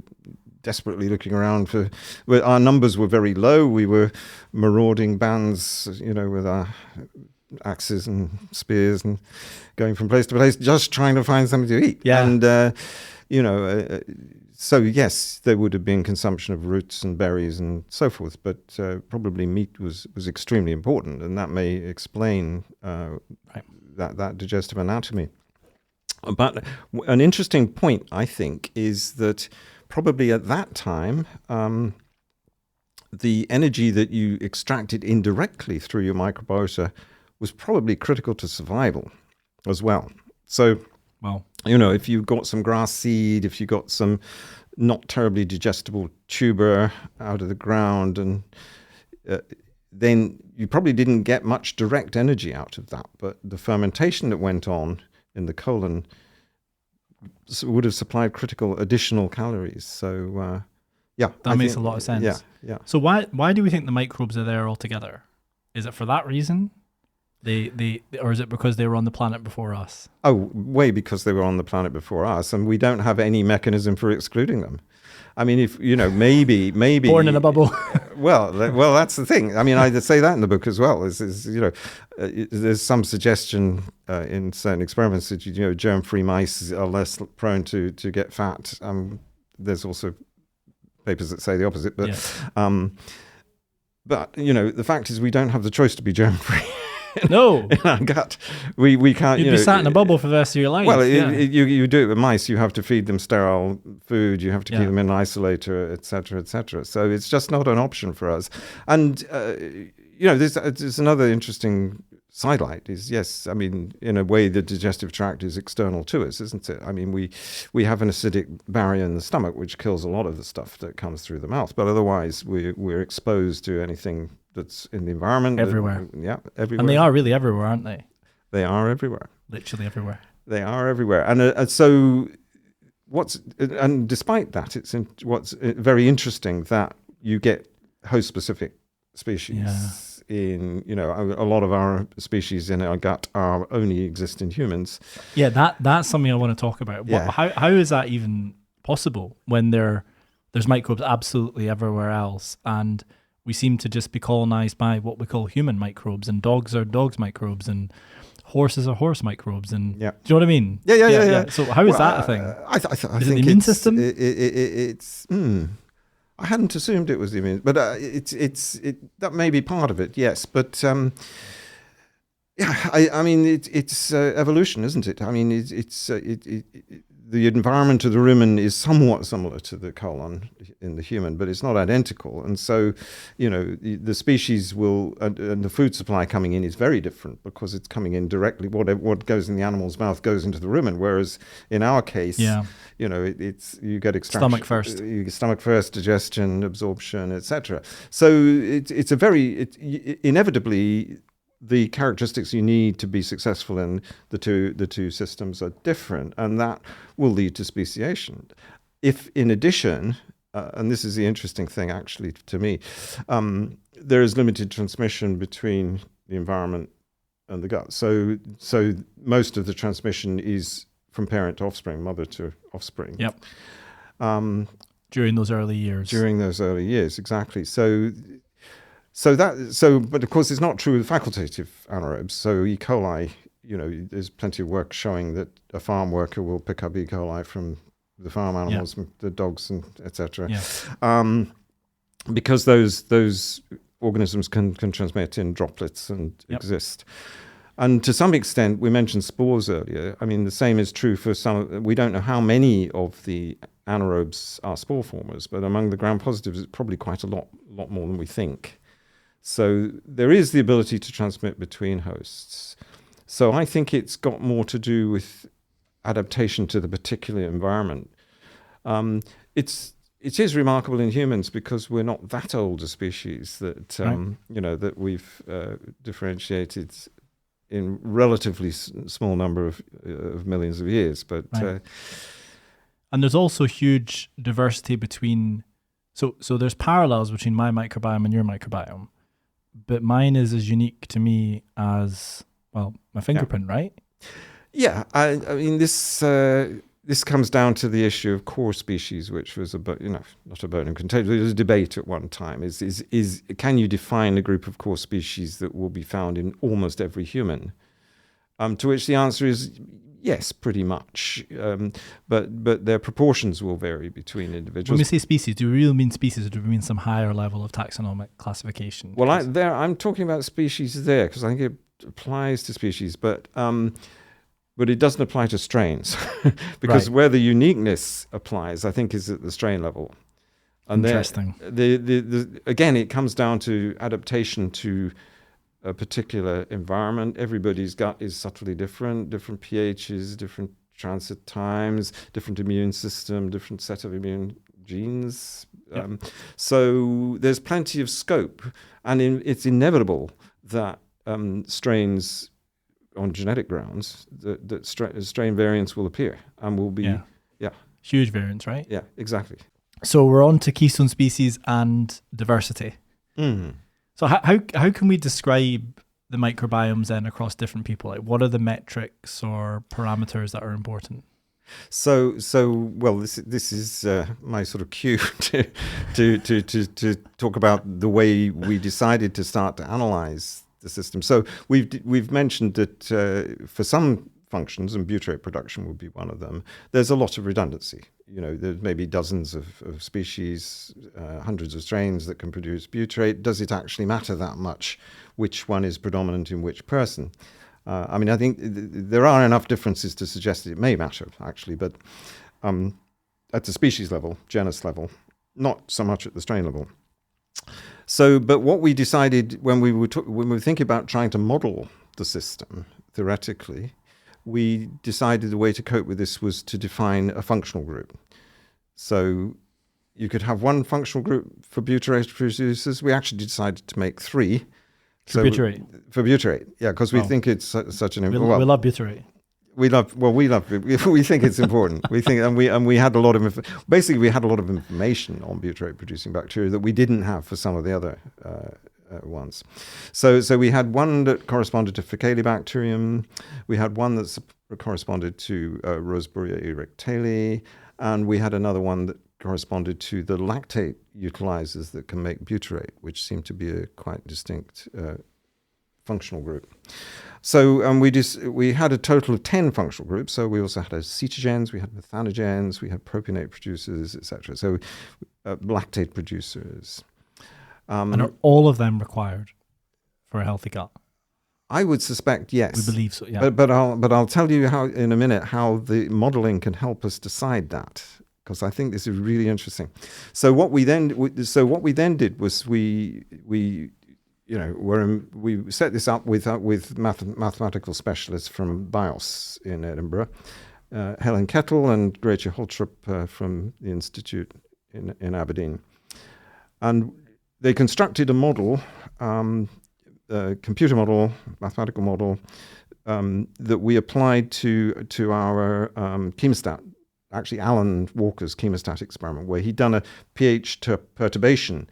S3: desperately looking around for. Well, our numbers were very low. We were marauding bands, you know, with our axes and spears and going from place to place, just trying to find something to eat.
S2: Yeah.
S3: And you know, so yes, there would have been consumption of roots and berries and so forth, but probably meat was extremely important, and that may explain that digestive anatomy. But an interesting point, I think, is that probably at that time, the energy that you extracted indirectly through your microbiota was probably critical to survival as well. So, you know, if you got some grass seed, if you got some not terribly digestible tuber out of the ground, and then you probably didn't get much direct energy out of that. But the fermentation that went on in the colon would have supplied critical additional calories. So,
S2: that makes a lot of sense.
S3: Yeah.
S2: So why do we think the microbes are there altogether? Is it for that reason? Or is it because they were on the planet before us?
S3: Oh, way because they were on the planet before us, and we don't have any mechanism for excluding them. I mean, if you know, maybe
S2: born in a bubble.
S3: well, that's the thing. I mean, I say that in the book as well. Is you know, there's some suggestion in certain experiments that you know, germ-free mice are less prone to get fat. There's also papers that say the opposite, but but you know, the fact is we don't have the choice to be germ-free.
S2: No,
S3: in our gut, we can't.
S2: You'd be sat in a bubble for the rest of your life.
S3: Well, you do it with mice. You have to feed them sterile food. You have to keep them in an isolator, etc., etc. So it's just not an option for us. And you know, there's another interesting sidelight. Is yes, I mean, in a way, the digestive tract is external to us, isn't it? I mean, we have an acidic barrier in the stomach which kills a lot of the stuff that comes through the mouth. But otherwise, we're exposed to anything that's in the environment.
S2: Everywhere.
S3: Everywhere.
S2: And they are really everywhere, aren't they?
S3: They are everywhere.
S2: Literally everywhere.
S3: They are everywhere. And so and despite that, what's very interesting that you get host-specific species in, you know, a lot of our species in our gut only exist in humans.
S2: Yeah, that's something I want to talk about. How is that even possible when there's microbes absolutely everywhere else, and we seem to just be colonized by what we call human microbes, and dogs are dogs microbes, and horses are horse microbes, and do you know what I mean?
S3: Yeah.
S2: So how is that a thing?
S3: I
S2: is
S3: think
S2: it the immune system?
S3: It's. I hadn't assumed it was the immune, but that may be part of it. Yes, but I mean it's evolution, isn't it? I mean it's the environment of the rumen is somewhat similar to the colon in the human, but it's not identical. And so, the species will, and the food supply coming in is very different because it's coming in directly. What goes in the animal's mouth goes into the rumen, whereas in our case, it's you get extraction, stomach first, digestion, absorption, etc. So it's inevitably the characteristics you need to be successful in the two systems are different, and that will lead to speciation. If in addition, and this is the interesting thing actually to me, there is limited transmission between the environment and the gut. So most of the transmission is from parent to offspring, mother to offspring.
S2: Yep. During those early years. Exactly. But of course, it's not true with facultative anaerobes. So E. coli, there's plenty of work showing that a farm worker will pick up E. coli from the farm animals, the dogs, and etc. Because those organisms can transmit in droplets and exist. And to some extent, we mentioned spores earlier. I mean, the same is true for some. We don't know how many of the anaerobes are spore formers, but among the gram-positives, it's probably quite a lot more than we think. So there is the ability to transmit between hosts. So I think it's got more to do with adaptation to the particular environment. It is remarkable in humans because we're not that old a species that that we've differentiated in relatively small number of millions of years. But and there's also huge diversity between. So there's parallels between my microbiome and your microbiome. But mine is as unique to me as, well, my fingerprint, right?
S3: Yeah, I mean, this comes down to the issue of core species, which was not a bone and contagious. There was a debate at one time. Is can you define a group of core species that will be found in almost every human? To which the answer is yes, pretty much. But their proportions will vary between individuals.
S2: When we say species, do we really mean species, or do we mean some higher level of taxonomic classification?
S3: Well, I'm talking about species there because I think it applies to species, but it doesn't apply to strains because where the uniqueness applies, I think, is at the strain level. And
S2: interesting.
S3: Again, it comes down to adaptation to a particular environment. Everybody's gut is subtly different pHs, different transit times, different immune system, different set of immune genes. So there's plenty of scope, and it's inevitable that strains on genetic grounds, that strain variants will appear and will be
S2: huge variants, right?
S3: Yeah, exactly.
S2: So we're on to keystone species and diversity.
S3: Mm-hmm.
S2: So how can we describe the microbiomes then across different people? Like, what are the metrics or parameters that are important?
S3: So well, this is my sort of cue to talk about the way we decided to start to analyze the system. So we've mentioned that for some functions, and butyrate production would be one of them, there's a lot of redundancy. There's maybe dozens of species, hundreds of strains that can produce butyrate. Does it actually matter that much which one is predominant in which person? I think there are enough differences to suggest that it may matter, actually, but at the species level, genus level, not so much at the strain level. So, but what we decided when we were thinking about trying to model the system theoretically, we decided the way to cope with this was to define a functional group. So you could have one functional group for butyrate producers. We actually decided to make three.
S2: For butyrate?
S3: For butyrate, yeah, because we think it's such an important...
S2: We love butyrate.
S3: We think it's important. We had a lot of information on butyrate producing bacteria that we didn't have for some of the other ones. So we had one that corresponded to Faecalibacterium, we had one that corresponded to Roseburia erectale, and we had another one that corresponded to the lactate utilizers that can make butyrate, which seemed to be a quite distinct functional group. So we had a total of 10 functional groups. So we also had acetogens, we had methanogens, we had propionate producers, etc. So lactate producers.
S2: And are all of them required for a healthy gut?
S3: I would suspect yes.
S2: We believe so, yeah.
S3: But I'll tell you how in a minute how the modelling can help us decide that, because I think this is really interesting. So what we then did was we set this up with mathematical specialists from BIOS in Edinburgh, Helen Kettle and Gretchen Holtrup from the Institute in Aberdeen, and they constructed a model. Computer model, mathematical model, that we applied to our chemostat, actually Alan Walker's chemostat experiment, where he'd done a pH perturbation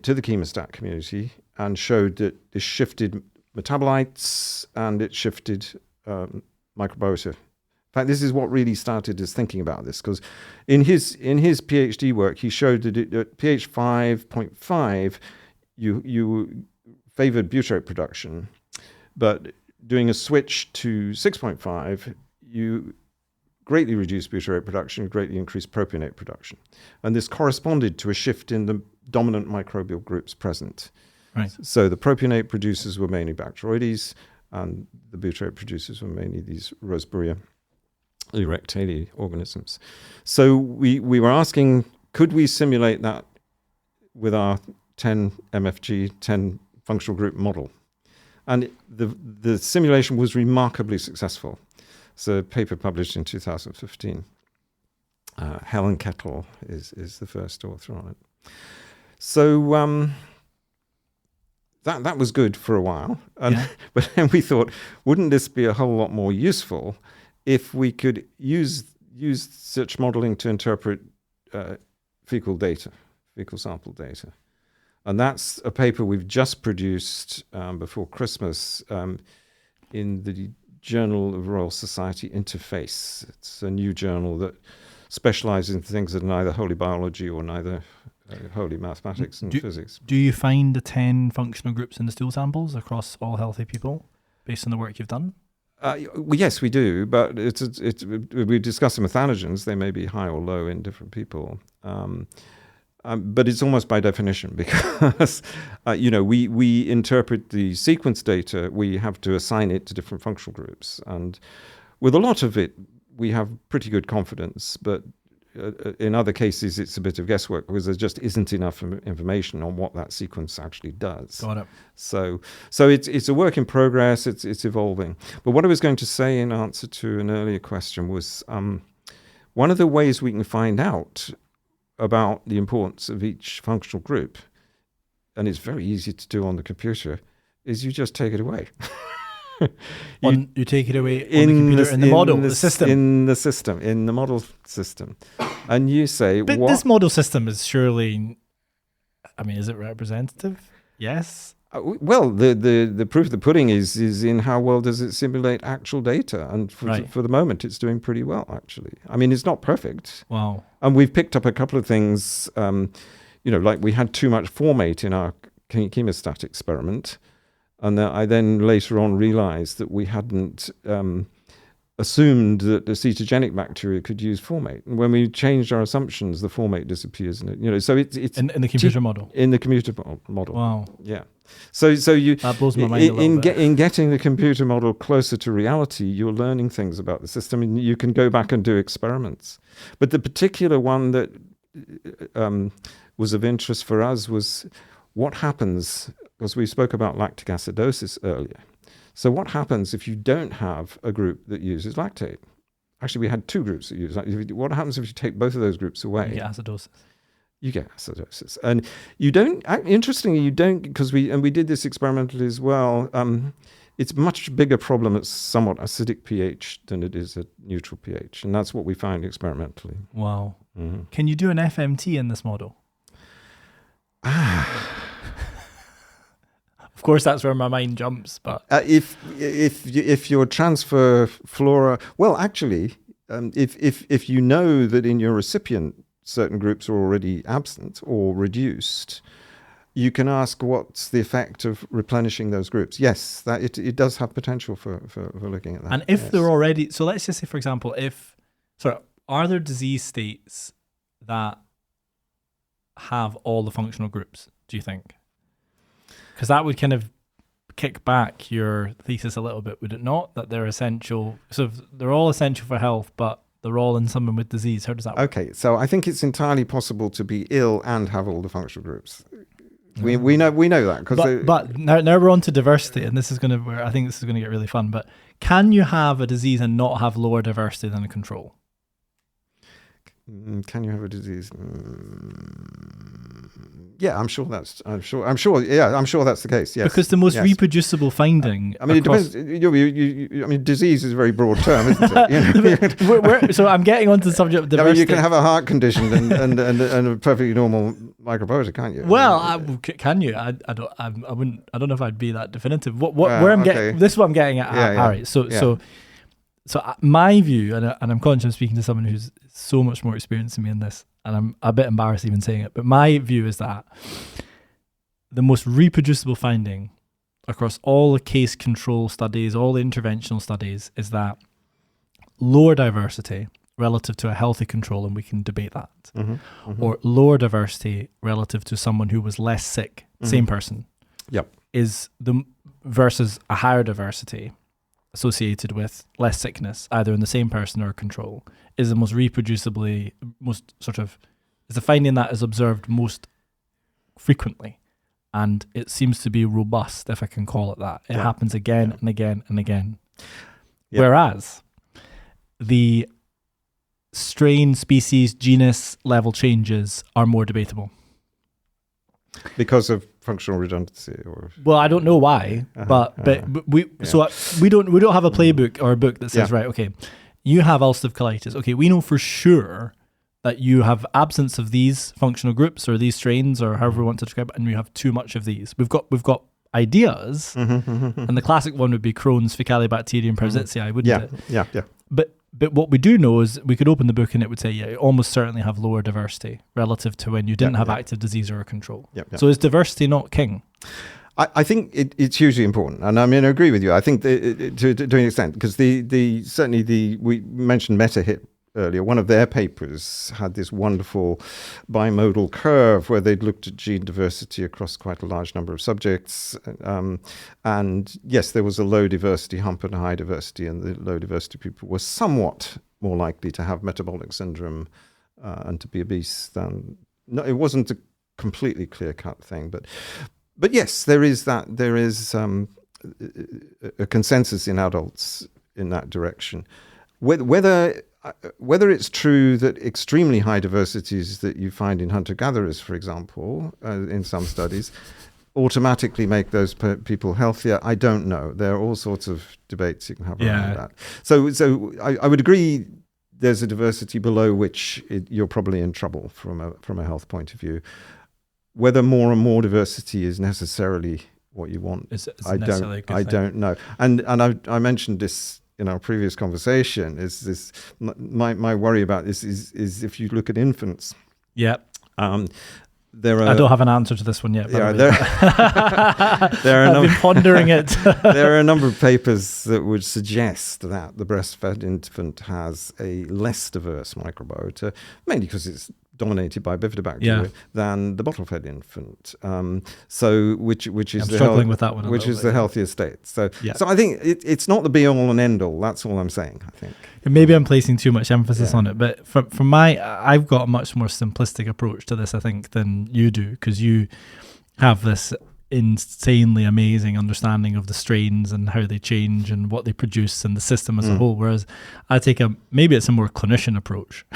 S3: to the chemostat community and showed that this shifted metabolites and it shifted microbiota. In fact, this is what really started us thinking about this, because in his PhD work, he showed that at pH 5.5, you favored butyrate production, but doing a switch to 6.5, you greatly reduced butyrate production, greatly increased propionate production. And this corresponded to a shift in the dominant microbial groups present.
S2: Right.
S3: So the propionate producers were mainly Bacteroides, and the butyrate producers were mainly these Roseburia erectale organisms. So we were asking, could we simulate that with our 10 MFG, 10 functional group model? And the simulation was remarkably successful. It's a paper published in 2015. Helen Kettle is the first author on it. So that was good for a while. But then we thought, wouldn't this be a whole lot more useful if we could use such modeling to interpret fecal sample data? And that's a paper we've just produced before Christmas in the Journal of Royal Society Interface. It's a new journal that specializes in things that are neither wholly biology or neither wholly mathematics and physics.
S2: Do you find the 10 functional groups in the stool samples across all healthy people based on the work you've done?
S3: Well, yes, we do, but we discuss the methanogens. They may be high or low in different people. But it's almost by definition, because we interpret the sequence data. We have to assign it to different functional groups, and with a lot of it, we have pretty good confidence. But in other cases, it's a bit of guesswork because there just isn't enough information on what that sequence actually does.
S2: Got it.
S3: So it's a work in progress. It's evolving. But what I was going to say in answer to an earlier question was one of the ways we can find out about the importance of each functional group, and it's very easy to do on the computer, is you just take it away.
S2: You take it away on the computer, in the model, the system.
S3: In the model system. And you say,
S2: but this model system is surely, is it representative? Yes.
S3: Well, the proof of the pudding is in how well does it simulate actual data, and for the moment it's doing pretty well, actually. It's not perfect.
S2: Wow.
S3: And we've picked up a couple of things, like we had too much formate in our chemostat experiment, and I then later on realized that we hadn't assumed that the ketogenic bacteria could use formate. And when we changed our assumptions, the formate disappears. So it's
S2: in the computer model.
S3: In the computer model.
S2: Wow.
S3: Yeah. So you
S2: that blows my mind a little bit.
S3: In getting the computer model closer to reality, you're learning things about the system, and you can go back and do experiments. But the particular one that was of interest for us was what happens, because we spoke about lactic acidosis earlier. So what happens if you don't have a group that uses lactate? Actually, we had two groups that use lactate. What happens if you take both of those groups away?
S2: You get acidosis.
S3: You get acidosis. And you don't, interestingly, you don't, because we did this experimentally as well. It's a much bigger problem at somewhat acidic pH than it is at neutral pH. And that's what we found experimentally.
S2: Wow. Mm-hmm. Can you do an FMT in this model? Of course, that's where my mind jumps. But
S3: if your transfer flora, well, actually, if you know that in your recipient certain groups are already absent or reduced, you can ask what's the effect of replenishing those groups. Yes, that it does have potential for looking at that.
S2: And if they're already, so let's just say, for example, are there disease states that have all the functional groups, do you think? Because that would kind of kick back your thesis a little bit, would it not? That they're essential. So they're all essential for health, but they're all in someone with disease. How does that work?
S3: Okay, so I think it's entirely possible to be ill and have all the functional groups. We know that because.
S2: But now we're on to diversity, and I think this is going to get really fun. But can you have a disease and not have lower diversity than a control?
S3: Can you have a disease? Yeah, I'm sure that's the case. Yes,
S2: because the most reproducible finding.
S3: I mean, it depends. I mean, disease is a very broad term, isn't it?
S2: So I'm getting onto the subject of diversity.
S3: I mean, you can have a heart condition and a perfectly normal microbiota, can't you?
S2: Well, can you? I don't know if I'd be that definitive. This is what I'm getting at. Harry. So my view, and I'm conscious I'm speaking to someone who's so much more experienced than me in this, and I'm a bit embarrassed even saying it, but my view is that the most reproducible finding across all the case control studies, all the interventional studies, is that lower diversity relative to a healthy control, and we can debate that, or lower diversity relative to someone who was less sick, same person, is versus a higher diversity associated with less sickness, either in the same person or a control, is the most reproducibly, is the finding that is observed most frequently. And it seems to be robust, if I can call it that. It happens again and again and again. Whereas the strain, species, genus level changes are more debatable.
S3: Because of functional redundancy, or
S2: I don't know why, but we don't have a playbook or a book that says right, okay, you have ulcerative colitis. Okay, we know for sure that you have absence of these functional groups or these strains or however we want to describe it, and we have too much of these. We've got ideas, and the classic one would be Crohn's, Faecalibacterium parasitii, wouldn't it?
S3: Yeah.
S2: But what we do know is we could open the book and it would say, you almost certainly have lower diversity relative to when you didn't have active disease or a control. So is diversity not king?
S3: I think it's hugely important, and I mean I agree with you. I think to an extent, because we mentioned MetaHit earlier. One of their papers had this wonderful bimodal curve where they'd looked at gene diversity across quite a large number of subjects, and yes, there was a low diversity hump and a high diversity, and the low diversity people were somewhat more likely to have metabolic syndrome and to be obese than. No, it wasn't a completely clear-cut thing, but yes, there is a consensus in adults in that direction. Whether it's true that extremely high diversities that you find in hunter-gatherers, for example, in some studies, automatically make those people healthier, I don't know. There are all sorts of debates you can have around that. So I would agree there's a diversity below which you're probably in trouble from a health point of view. Whether more and more diversity is necessarily what you want, I don't know. And I mentioned this in our previous conversation. Is this my worry about this is if you look at infants.
S2: Yeah.
S3: There are,
S2: I don't have an answer to this one yet.
S3: I've been
S2: pondering it.
S3: There are a number of papers that would suggest that the breastfed infant has a less diverse microbiota, mainly because it's dominated by bifidobacteria than the bottle-fed infant. So which is the healthier state. So I think it's not the be-all and end-all. That's all I'm saying, I think.
S2: Maybe I'm placing too much emphasis on it, but from I've got a much more simplistic approach to this, I think, than you do, because you have this insanely amazing understanding of the strains and how they change and what they produce and the system as a whole, whereas I take maybe it's a more clinician approach.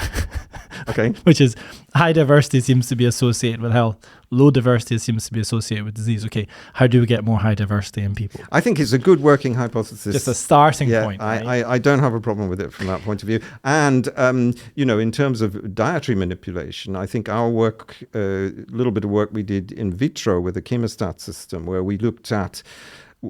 S3: Okay.
S2: Which is high diversity seems to be associated with health, low diversity seems to be associated with disease. Okay, how do we get more high diversity in people?
S3: I think it's a good working hypothesis.
S2: Just a starting point.
S3: Right? I don't have a problem with it from that point of view. And, in terms of dietary manipulation, I think our work, a little bit of work we did in vitro with a chemostat system where we looked at,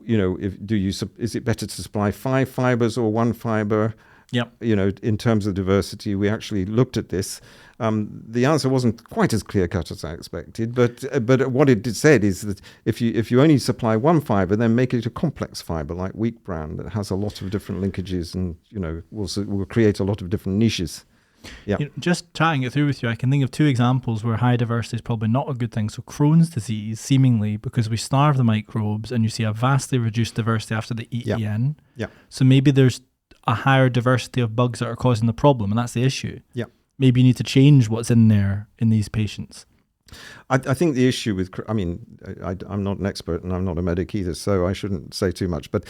S3: is it better to supply 5 fibers or 1 fiber?
S2: Yep.
S3: In terms of diversity, we actually looked at this. The answer wasn't quite as clear-cut as I expected, but what it said is that if you only supply 1 fiber, then make it a complex fiber like wheat bran that has a lot of different linkages and will create a lot of different niches. Yeah.
S2: Just chatting it through with you, I can think of 2 examples where high diversity is probably not a good thing. So Crohn's disease, seemingly, because we starve the microbes and you see a vastly reduced diversity after they eat EN.
S3: Yeah.
S2: So maybe there's a higher diversity of bugs that are causing the problem, and that's the issue.
S3: Yeah.
S2: Maybe you need to change what's in there in these patients.
S3: I think the issue with, I'm not an expert and I'm not a medic either, so I shouldn't say too much, but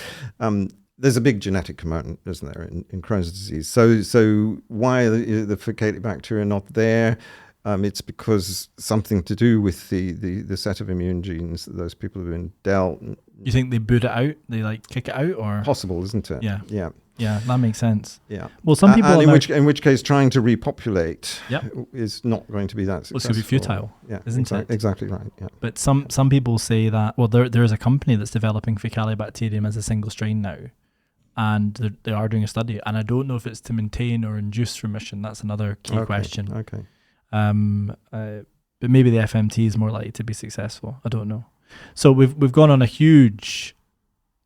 S3: there's a big genetic component, isn't there, in Crohn's disease? So why are the Faecalia bacteria not there? It's because something to do with the set of immune genes that those people have been dealt.
S2: You think they boot it out? They like kick it out, or
S3: possible, isn't it?
S2: Yeah.
S3: Yeah.
S2: Yeah, that makes sense.
S3: Yeah.
S2: Well, some people
S3: and in which case trying to repopulate
S2: Yep.
S3: is not going to be that successful.
S2: Well, it's going to be futile, isn't it?
S3: Exactly right. Yeah.
S2: But some people say that, well, there is a company that's developing Faecalibacterium as a single strain now, and they are doing a study, and I don't know if it's to maintain or induce remission. That's another key question.
S3: Okay.
S2: But maybe the FMT is more likely to be successful. I don't know. So we've gone on a huge,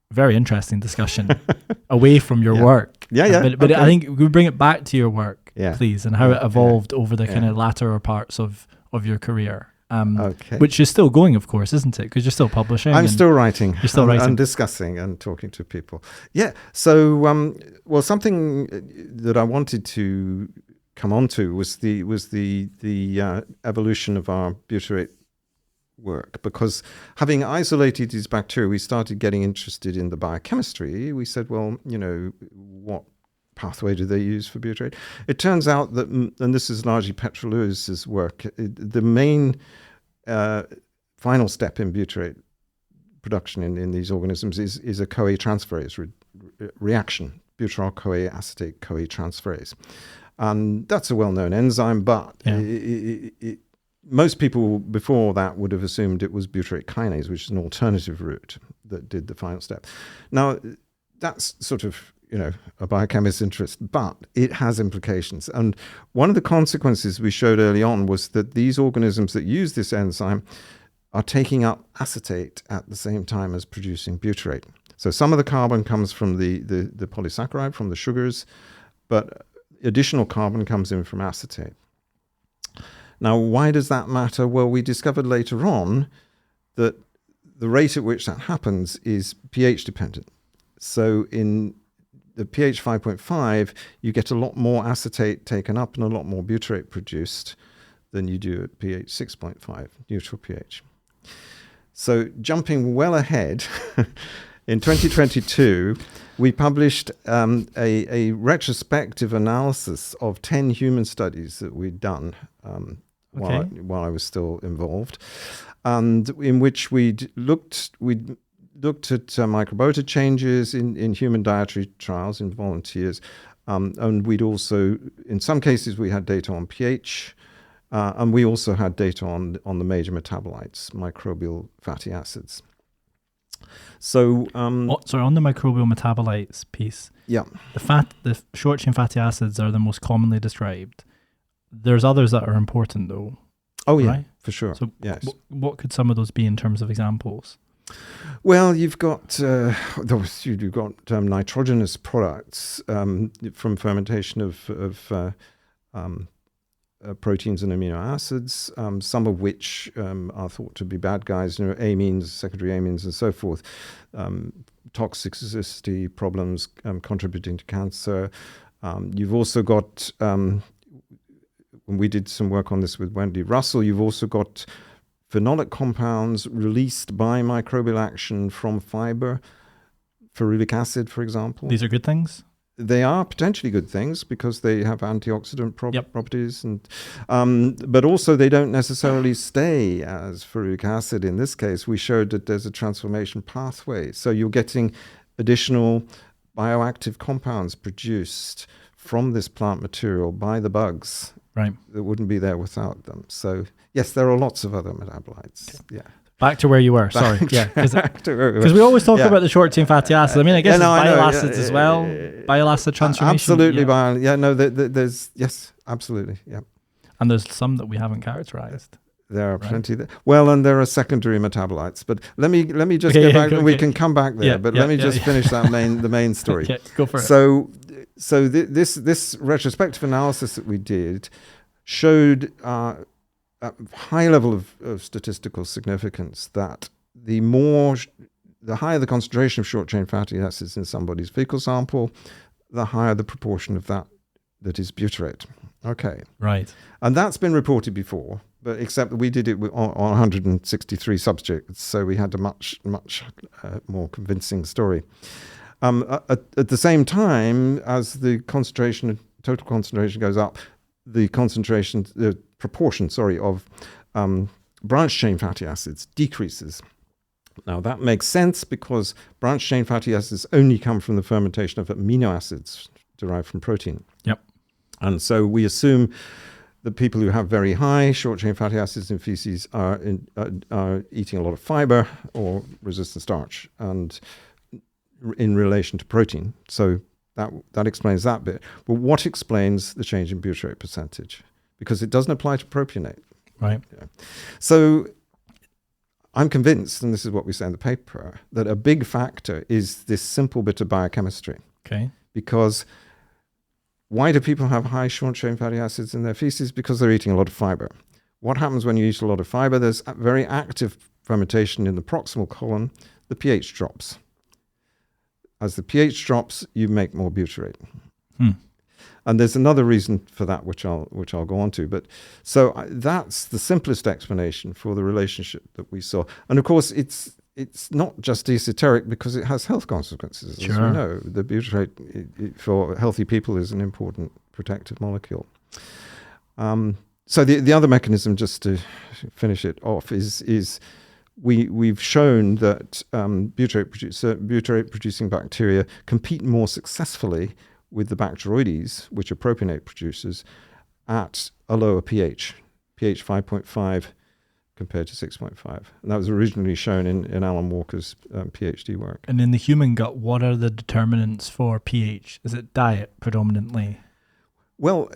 S2: very interesting discussion away from your work.
S3: Yeah.
S2: But I think we bring it back to your work, please, and how it evolved over the kind of latter parts of your career. Which is still going, of course, isn't it? Because you're still publishing.
S3: I'm still writing.
S2: You're still writing.
S3: I'm discussing and talking to people. Yeah. So, something that I wanted to come on to was the evolution of our butyrate work, because having isolated these bacteria, we started getting interested in the biochemistry. We said, well, what pathway do they use for butyrate? It turns out that, and this is largely Petra Lewis's work, the main final step in butyrate production in these organisms is a CoA transferase reaction, butyryl-CoA acetate CoA transferase. And that's a well-known enzyme, but most people before that would have assumed it was butyrate kinase, which is an alternative route that did the final step. Now, that's sort of, a biochemist's interest, but it has implications. And one of the consequences we showed early on was that these organisms that use this enzyme are taking up acetate at the same time as producing butyrate. So some of the carbon comes from the polysaccharide, from the sugars, but additional carbon comes in from acetate. Now, why does that matter? Well, we discovered later on that the rate at which that happens is pH dependent. So in the pH 5.5, you get a lot more acetate taken up and a lot more butyrate produced than you do at pH 6.5, neutral pH. So jumping well ahead, in 2022, we published a retrospective analysis of 10 human studies that we'd done while I was still involved, and in which we'd looked at microbiota changes in human dietary trials in volunteers, and we'd also, in some cases, we had data on pH, and we also had data on the major metabolites, microbial fatty acids. So, on
S2: the microbial metabolites piece, the short chain fatty acids are the most commonly described. There's others that are important, though.
S3: Oh yeah,
S2: right?
S3: For sure.
S2: So,
S3: yes.
S2: What could some of those be in terms of examples?
S3: Well, you've got nitrogenous products from fermentation of proteins and amino acids, some of which are thought to be bad guys, amines, secondary amines, and so forth. Toxicity problems contributing to cancer. You've also got, when we did some work on this with Wendy Russell, you've also got phenolic compounds released by microbial action from fibre, ferulic acid, for example.
S2: These are good things?
S3: They are potentially good things because they have antioxidant properties, and but also they don't necessarily stay as ferulic acid. In this case, we showed that there's a transformation pathway. So you're getting additional bioactive compounds produced from this plant material by the bugs that wouldn't be there without them. So yes, there are lots of other metabolites. Okay. Yeah.
S2: Back to where you were. Sorry. Because we always talk about the short chain fatty acids. I mean, I guess it's bile acids as well. Bile acid transformation.
S3: Absolutely. There's absolutely. Yeah.
S2: And there's some that we haven't characterized.
S3: There are plenty there. Well, and there are secondary metabolites. But let me just
S2: Okay,
S3: go back, and we
S2: okay.
S3: can come back there. But let me just finish the main story.
S2: Okay, go for it.
S3: So this retrospective analysis that we did showed a high level of statistical significance that the higher the concentration of short chain fatty acids in somebody's fecal sample, the higher the proportion of that is butyrate. Okay.
S2: Right.
S3: And that's been reported before, but except that we did it on 163 subjects, so we had a much more convincing story. At the same time, as the total concentration goes up, the proportion of branched chain fatty acids decreases. Now that makes sense because branched chain fatty acids only come from the fermentation of amino acids derived from protein.
S2: Yep.
S3: And so we assume that people who have very high short chain fatty acids in feces are eating a lot of fibre or resistant starch, and in relation to protein. So that explains that bit. But what explains the change in butyrate percentage? Because it doesn't apply to propionate.
S2: Right.
S3: Yeah. So I'm convinced, and this is what we say in the paper, that a big factor is this simple bit of biochemistry.
S2: Okay.
S3: Because why do people have high short chain fatty acids in their feces? Because they're eating a lot of fiber. What happens when you eat a lot of fiber? There's a very active fermentation in the proximal colon. The pH drops. As the pH drops, you make more butyrate. And there's another reason for that, which I'll go on to. But so that's the simplest explanation for the relationship that we saw. And of course, it's not just esoteric because it has health consequences. As we know, the butyrate for healthy people is an important protective molecule. So the other mechanism, just to finish it off, is we've shown that butyrate producing bacteria compete more successfully with the Bacteroides, which are propionate producers, at a lower pH 5.5 compared to 6.5. And that was originally shown in Alan Walker's PhD work.
S2: And in the human gut, what are the determinants for pH? Is it diet predominantly?
S3: Well,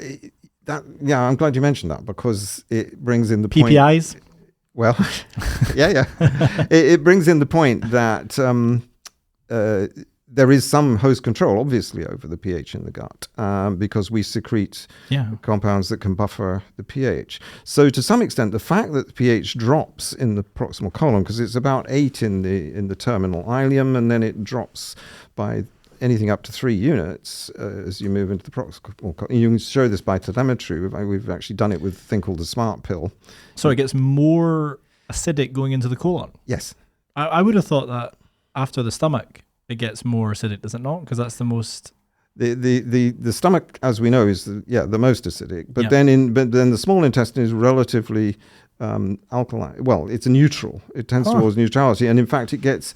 S3: I'm glad you mentioned that because it brings in the
S2: PPIs?
S3: point. Well, yeah. It brings in the point that there is some host control, obviously, over the pH in the gut because we secrete compounds that can buffer the pH. So to some extent, the fact that the pH drops in the proximal colon, because it's about 8 in the terminal ileum, and then it drops by anything up to 3 units as you move into the proximal colon. You can show this by telemetry. We've actually done it with a thing called the smart pill.
S2: So it gets more acidic going into the colon?
S3: Yes.
S2: I would have thought that after the stomach, it gets more acidic, does it not? Because that's the most...
S3: The stomach, as we know, is the most acidic. But then the small intestine is relatively alkaline. Well, it's a neutral. It tends towards neutrality, and in fact, it gets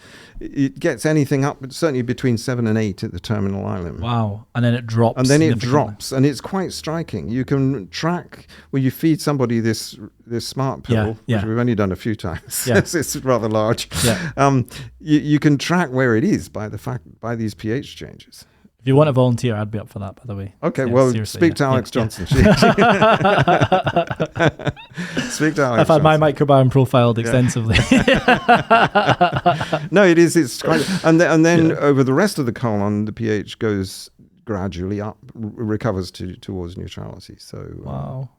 S3: anything up, certainly between 7 and 8 at the terminal ileum.
S2: Wow! And then it drops.
S3: And then it drops, and it's quite striking. You can track when you feed somebody this smart pill, which we've only done a few times. It's rather large. Yeah. You can track where it is by these pH changes.
S2: If you want to volunteer, I'd be up for that, by the way.
S3: Okay, speak to Alex Johnson. Speak to Alex
S2: I've had my microbiome profiled extensively.
S3: No, it is. It's quite, and then over the rest of the colon, the pH goes gradually up, recovers towards neutrality. So
S2: wow.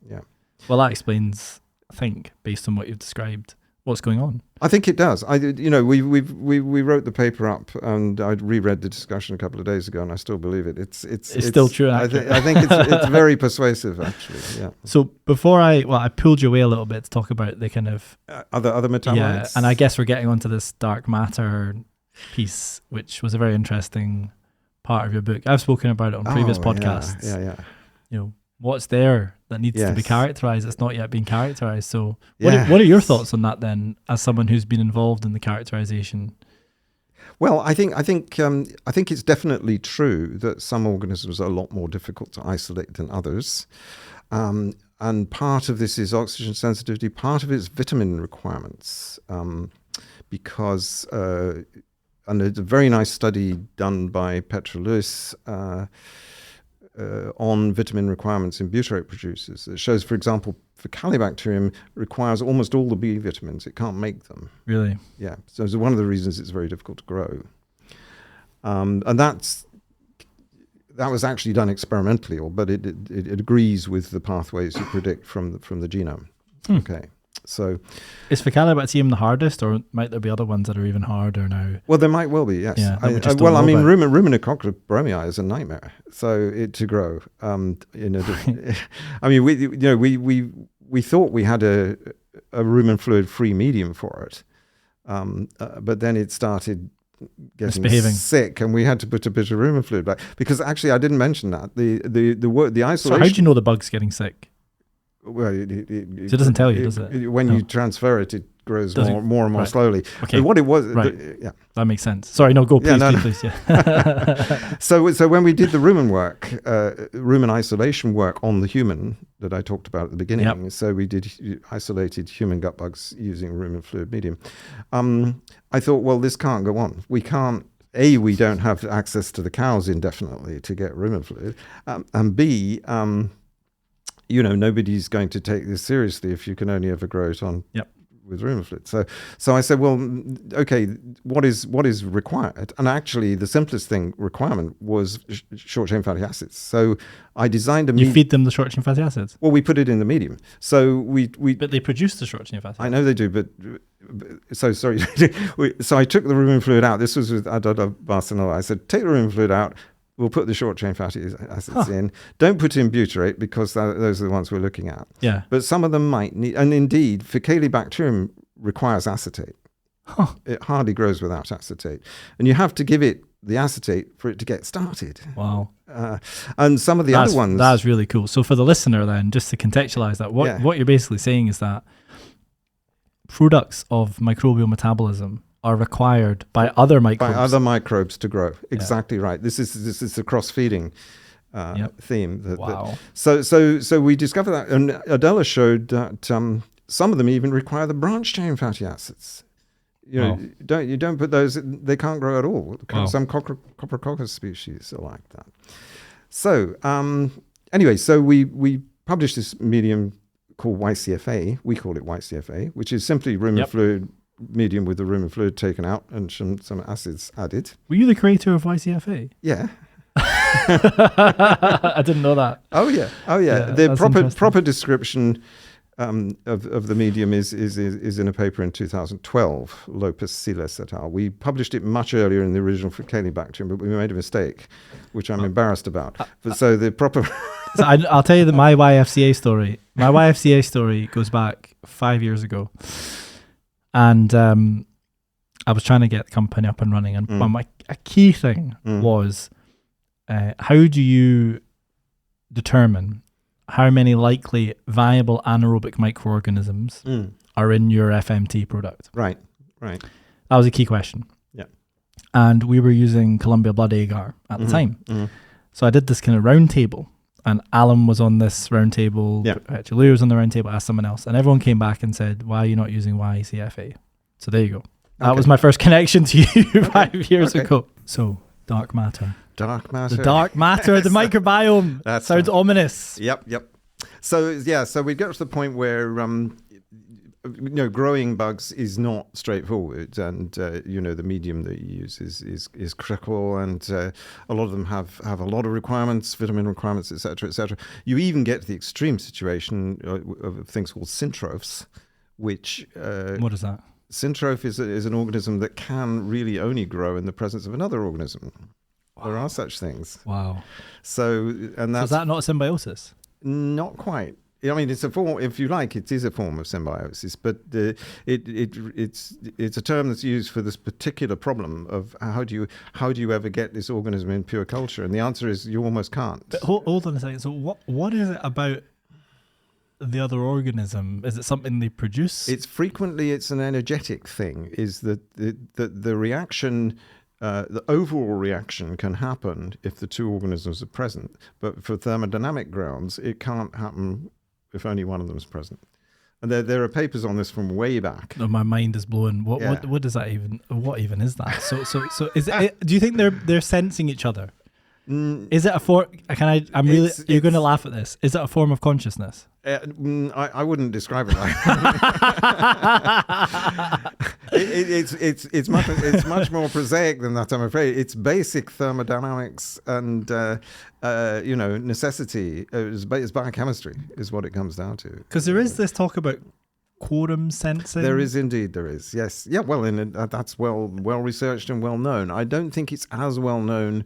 S2: Well, that explains, I think, based on what you've described, what's going on.
S3: I think it does. We wrote the paper up, and I reread the discussion a couple of days ago, and I still believe it. It's
S2: still true.
S3: I think it's very persuasive, actually. Yeah.
S2: So before I pulled you away a little bit to talk about the kind of
S3: other metabolites.
S2: Yeah, and I guess we're getting onto this dark matter piece, which was a very interesting part of your book. I've spoken about it on previous podcasts.
S3: Yeah.
S2: What's there that needs to be characterized that's not yet been characterized. So what are your thoughts on that then, as someone who's been involved in the characterization?
S3: Well, I think it's definitely true that some organisms are a lot more difficult to isolate than others. And part of this is oxygen sensitivity, part of it is vitamin requirements. Because and it's a very nice study done by Petra Lewis on vitamin requirements in butyrate producers. It shows, for example, Faecalibacterium requires almost all the B vitamins. It can't make them.
S2: Really?
S3: Yeah. So it's one of the reasons it's very difficult to grow. And that was actually done experimentally, but it agrees with the pathways you predict from the genome. Okay. So,
S2: is Faecalibacterium the hardest, or might there be other ones that are even harder now?
S3: Well, there might well be, yes.
S2: Yeah,
S3: Ruminococcus bromii is a nightmare. So to grow. I mean, we thought we had a rumen fluid-free medium for it, but then it started getting sick, and we had to put a bit of rumen fluid back. Because actually, I didn't mention that the isolation.
S2: So how do you know the bug's getting sick?
S3: Well,
S2: so it doesn't tell you, does it?
S3: When you transfer it, it grows more and more slowly.
S2: Okay.
S3: And what it was,
S2: yeah, that makes sense. Sorry, no, go, please. Yeah.
S3: So when we did the rumen isolation work on the human that I talked about at the beginning, so we did isolated human gut bugs using rumen fluid medium. I thought, well, this can't go on. We can't. A, we don't have access to the cows indefinitely to get rumen fluid, and B, nobody's going to take this seriously if you can only ever grow it on with rumen fluid. So I said, well, okay, what is required? And actually, the simplest requirement was short chain fatty acids. So I designed
S2: You feed them the short chain fatty acids?
S3: Well, we put it in the medium. So
S2: But they produce the short chain fatty acids.
S3: I know they do, but so sorry. So I took the rumen fluid out. This was with Adada Barcelona. I said, take the rumen fluid out. We'll put the short chain fatty acids in. Don't put in butyrate, because those are the ones we're looking at.
S2: Yeah.
S3: But some of them might need, and indeed, Faecalibacterium requires acetate. It hardly grows without acetate. And you have to give it the acetate for it to get started.
S2: Wow.
S3: And some of the other ones.
S2: That's really cool. So for the listener then, just to contextualize that, what you're basically saying is that products of microbial metabolism are required by other microbes.
S3: By other microbes to grow. Exactly right. This is the cross-feeding theme.
S2: Wow.
S3: So we discovered that, and Adela showed that some of them even require the branch chain fatty acids. You don't put those; they can't grow at all. Some Coprococcus species are like that. So anyway, so we published this medium called YCFA. We call it YCFA, which is simply rumen fluid medium with the rumen fluid taken out and some acids added.
S2: Were you the creator of YCFA?
S3: Yeah.
S2: I didn't know that.
S3: Oh yeah. The proper description of the medium is in a paper in 2012, Lopez Siles et al. We published it much earlier in the original Faecalibacterium, but we made a mistake, which I'm embarrassed about. But so the proper.
S2: So I'll tell you that my YFCA story. My YFCA story goes back 5 years ago. And I was trying to get the company up and running, and a key thing was how do you determine how many likely viable anaerobic microorganisms are in your FMT product?
S3: Right.
S2: That was a key question.
S3: Yeah.
S2: And we were using Columbia blood agar at the time. So I did this kind of round table, and Alan was on this round table. Yeah. Julia was on the round table, asked someone else, and everyone came back and said, why are you not using YCFA? So there you go. That was my first connection to you 5 years ago. So dark matter. The dark matter of the microbiome. That sounds ominous.
S3: Yep. So we get to the point where growing bugs is not straightforward, and the medium that you use is critical, and a lot of them have a lot of requirements, vitamin requirements, etc. You even get to the extreme situation of things called syntrophs, which
S2: what is that?
S3: Syntroph is an organism that can really only grow in the presence of another organism. Wow. There are such things.
S2: Wow.
S3: So is
S2: that not a symbiosis?
S3: Not quite. I mean, it's a form, if you like, it is a form of symbiosis, but it's a term that's used for this particular problem of how do you ever get this organism in pure culture? And the answer is you almost can't.
S2: But hold on a second. So what is it about the other organism? Is it something they produce?
S3: It's an energetic thing. Is that the reaction. The overall reaction can happen if the two organisms are present, but for thermodynamic grounds, it can't happen if only one of them is present. And there are papers on this from way back.
S2: Oh, my mind is blown. What does that even? What even is that? So is it? Do you think they're sensing each other? Is it a form? You're going to laugh at this. Is it a form of consciousness?
S3: I wouldn't describe it like it's much more prosaic than that, I'm afraid. It's basic thermodynamics and necessity. It's biochemistry is what it comes down to.
S2: Because there is this talk about quorum sensing.
S3: There is indeed, yes. Yeah, well, and that's well researched and well known. I don't think it's as well known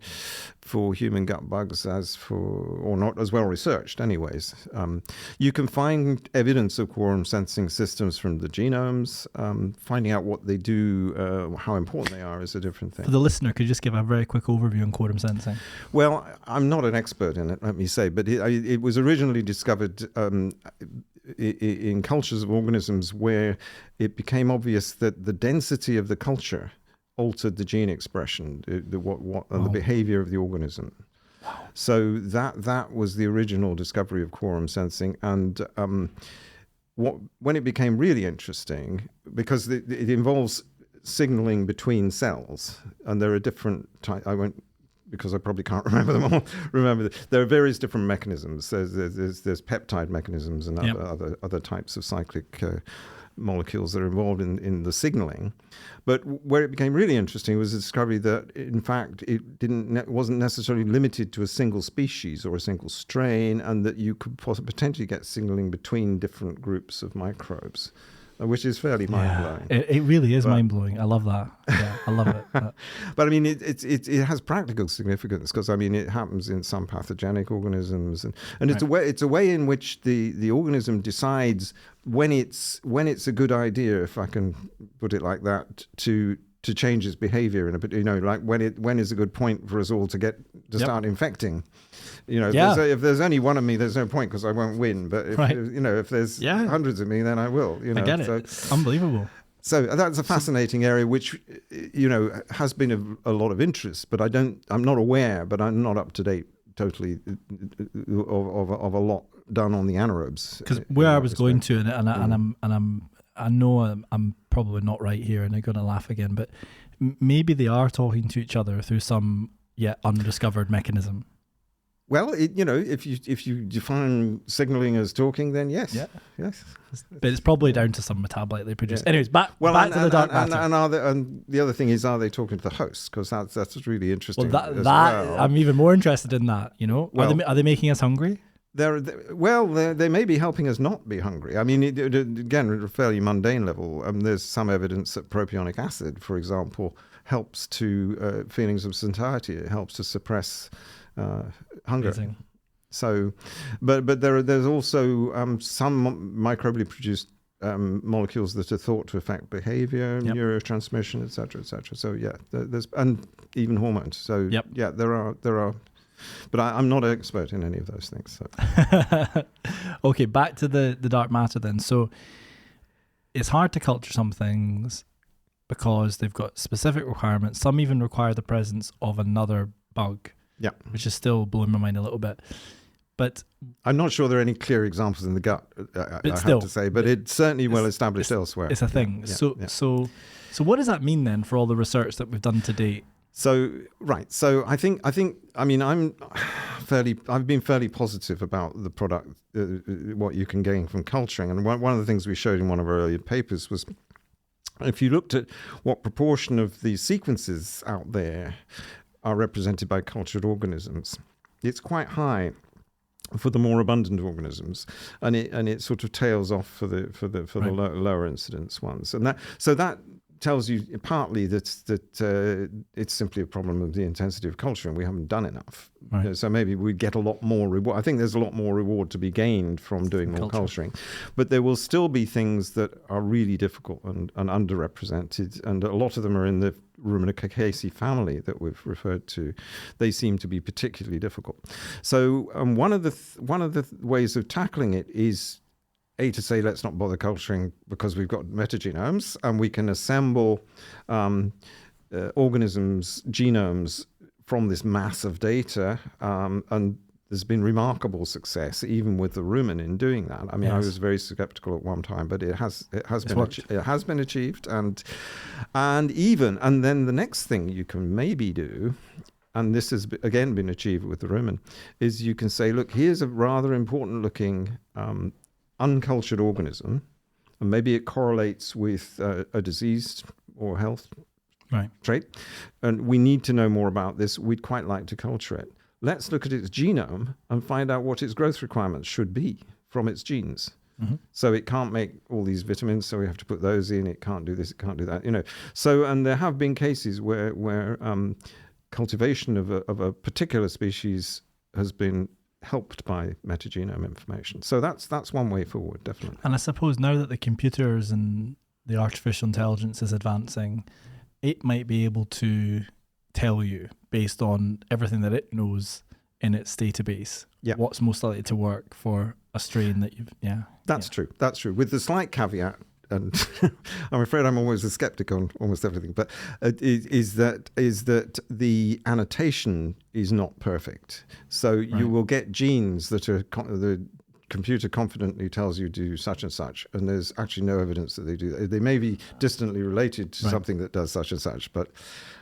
S3: for human gut bugs or not as well researched anyways. You can find evidence of quorum sensing systems from the genomes. Finding out what they do, how important they are is a different thing.
S2: For the listener, could you just give a very quick overview on quorum sensing?
S3: Well, I'm not an expert in it, let me say, but it was originally discovered in cultures of organisms where it became obvious that the density of the culture altered the gene expression, and the behavior of the organism. Wow. So that was the original discovery of quorum sensing, and when it became really interesting, because it involves signaling between cells, and there are different types. I won't, because I probably can't remember them all. There are various different mechanisms. There's peptide mechanisms and other types of cyclic molecules that are involved in the signaling. But where it became really interesting was the discovery that, in fact, it wasn't necessarily limited to a single species or a single strain, and that you could potentially get signaling between different groups of microbes. Which is fairly mind-blowing.
S2: It really is mind-blowing. I love that. Yeah, I love it.
S3: But I mean, it has practical significance, because I mean, it happens in some pathogenic organisms, and it's a way in which the organism decides when it's a good idea, if I can put it like that, to change its behavior like when is a good point for us all to start infecting. If there's only one of me, there's no point, because I won't win. But if there's hundreds of me, then I will.
S2: I get it. It's unbelievable.
S3: So that's a fascinating area, which has been of a lot of interest. But I'm not aware, but I'm not up to date totally of a lot done on the anaerobes.
S2: Because where I was going to, I know I'm probably not right here, and I'm going to laugh again. But maybe they are talking to each other through some yet undiscovered mechanism.
S3: Well, if you define signaling as talking, then yes. Yeah. Yes.
S2: But it's probably down to some metabolite they produce. Yeah. Anyways, back to the dark matter.
S3: And the other thing is, are they talking to the host? Because that's really interesting.
S2: Well, I'm even more interested in that. Are they making us hungry?
S3: They may be helping us not be hungry. I mean, again, at a fairly mundane level, there's some evidence that propionic acid, for example, helps to feelings of satiety. It helps to suppress hunger.
S2: Amazing.
S3: So, but there's also some microbially produced molecules that are thought to affect behavior, neurotransmission, etc., etc. So there's and even hormones. So there are. But I'm not an expert in any of those things. So.
S2: Okay, back to the dark matter then. So it's hard to culture some things because they've got specific requirements. Some even require the presence of another bug. Yeah, which is still blowing my mind a little bit. But
S3: I'm not sure there are any clear examples in the gut, I have to say, but it's certainly well established elsewhere.
S2: It's a thing. So what does that mean then for all the research that we've done to date?
S3: So I think I've been fairly positive about the product, what you can gain from culturing. And one of the things we showed in one of our earlier papers was, if you looked at what proportion of the sequences out there are represented by cultured organisms, it's quite high for the more abundant organisms, and it sort of tails off for the lower incidence ones, and that tells you partly that it's simply a problem of the intensity of culture, and we haven't done enough. Right. So maybe we'd get a lot more reward. I think there's a lot more reward to be gained from doing more culturing, but there will still be things that are really difficult and underrepresented, and a lot of them are in the Rumenicaceae family that we've referred to. They seem to be particularly difficult. So one of the ways of tackling it is to say, let's not bother culturing because we've got metagenomes, and we can assemble organisms' genomes from this mass of data, and there's been remarkable success even with the rumen in doing that. I mean, I was very skeptical at one time, but it has been achieved, and then the next thing you can maybe do and this has again been achieved with the rumen, is you can say, look, here's a rather important looking uncultured organism, and maybe it correlates with a disease or health trait, and we need to know more about this. We'd quite like to culture it. Let's look at its genome and find out what its growth requirements should be from its genes. Mm-hmm. So it can't make all these vitamins, so we have to put those in. It can't do this, it can't do that, So, and there have been cases where cultivation of a particular species has been helped by metagenome information. So that's one way forward, definitely.
S2: And I suppose now that the computers and the artificial intelligence is advancing, it might be able to tell you, based on everything that it knows in its database, what's most likely to work for a strain that you've... That's
S3: true. That's true. With the slight caveat, and I'm afraid I'm always a skeptic on almost everything, but is that the annotation is not perfect. So you will get genes that are the computer confidently tells you do such and such, and there's actually no evidence that they do that. They may be distantly related to something that does such and such, but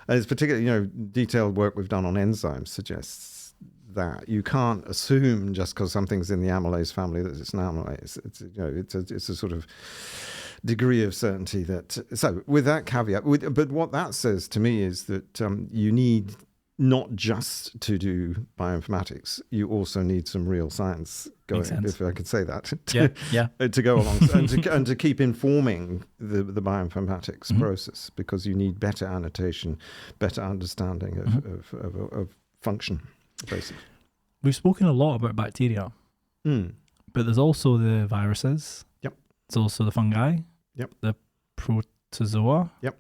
S3: it's particularly, detailed work we've done on enzymes suggests that you can't assume just because something's in the amylase family that it's an amylase. It's a sort of degree of certainty that. So with that caveat, but what that says to me is that you need not just to do bioinformatics, you also need some real science going, if I could say that, to go along and to keep informing the bioinformatics process, because you need better annotation, better understanding of function, basically.
S2: We've spoken a lot about bacteria, but there's also the viruses. Yep. There's also the fungi. Yep. The protozoa.
S3: Yep.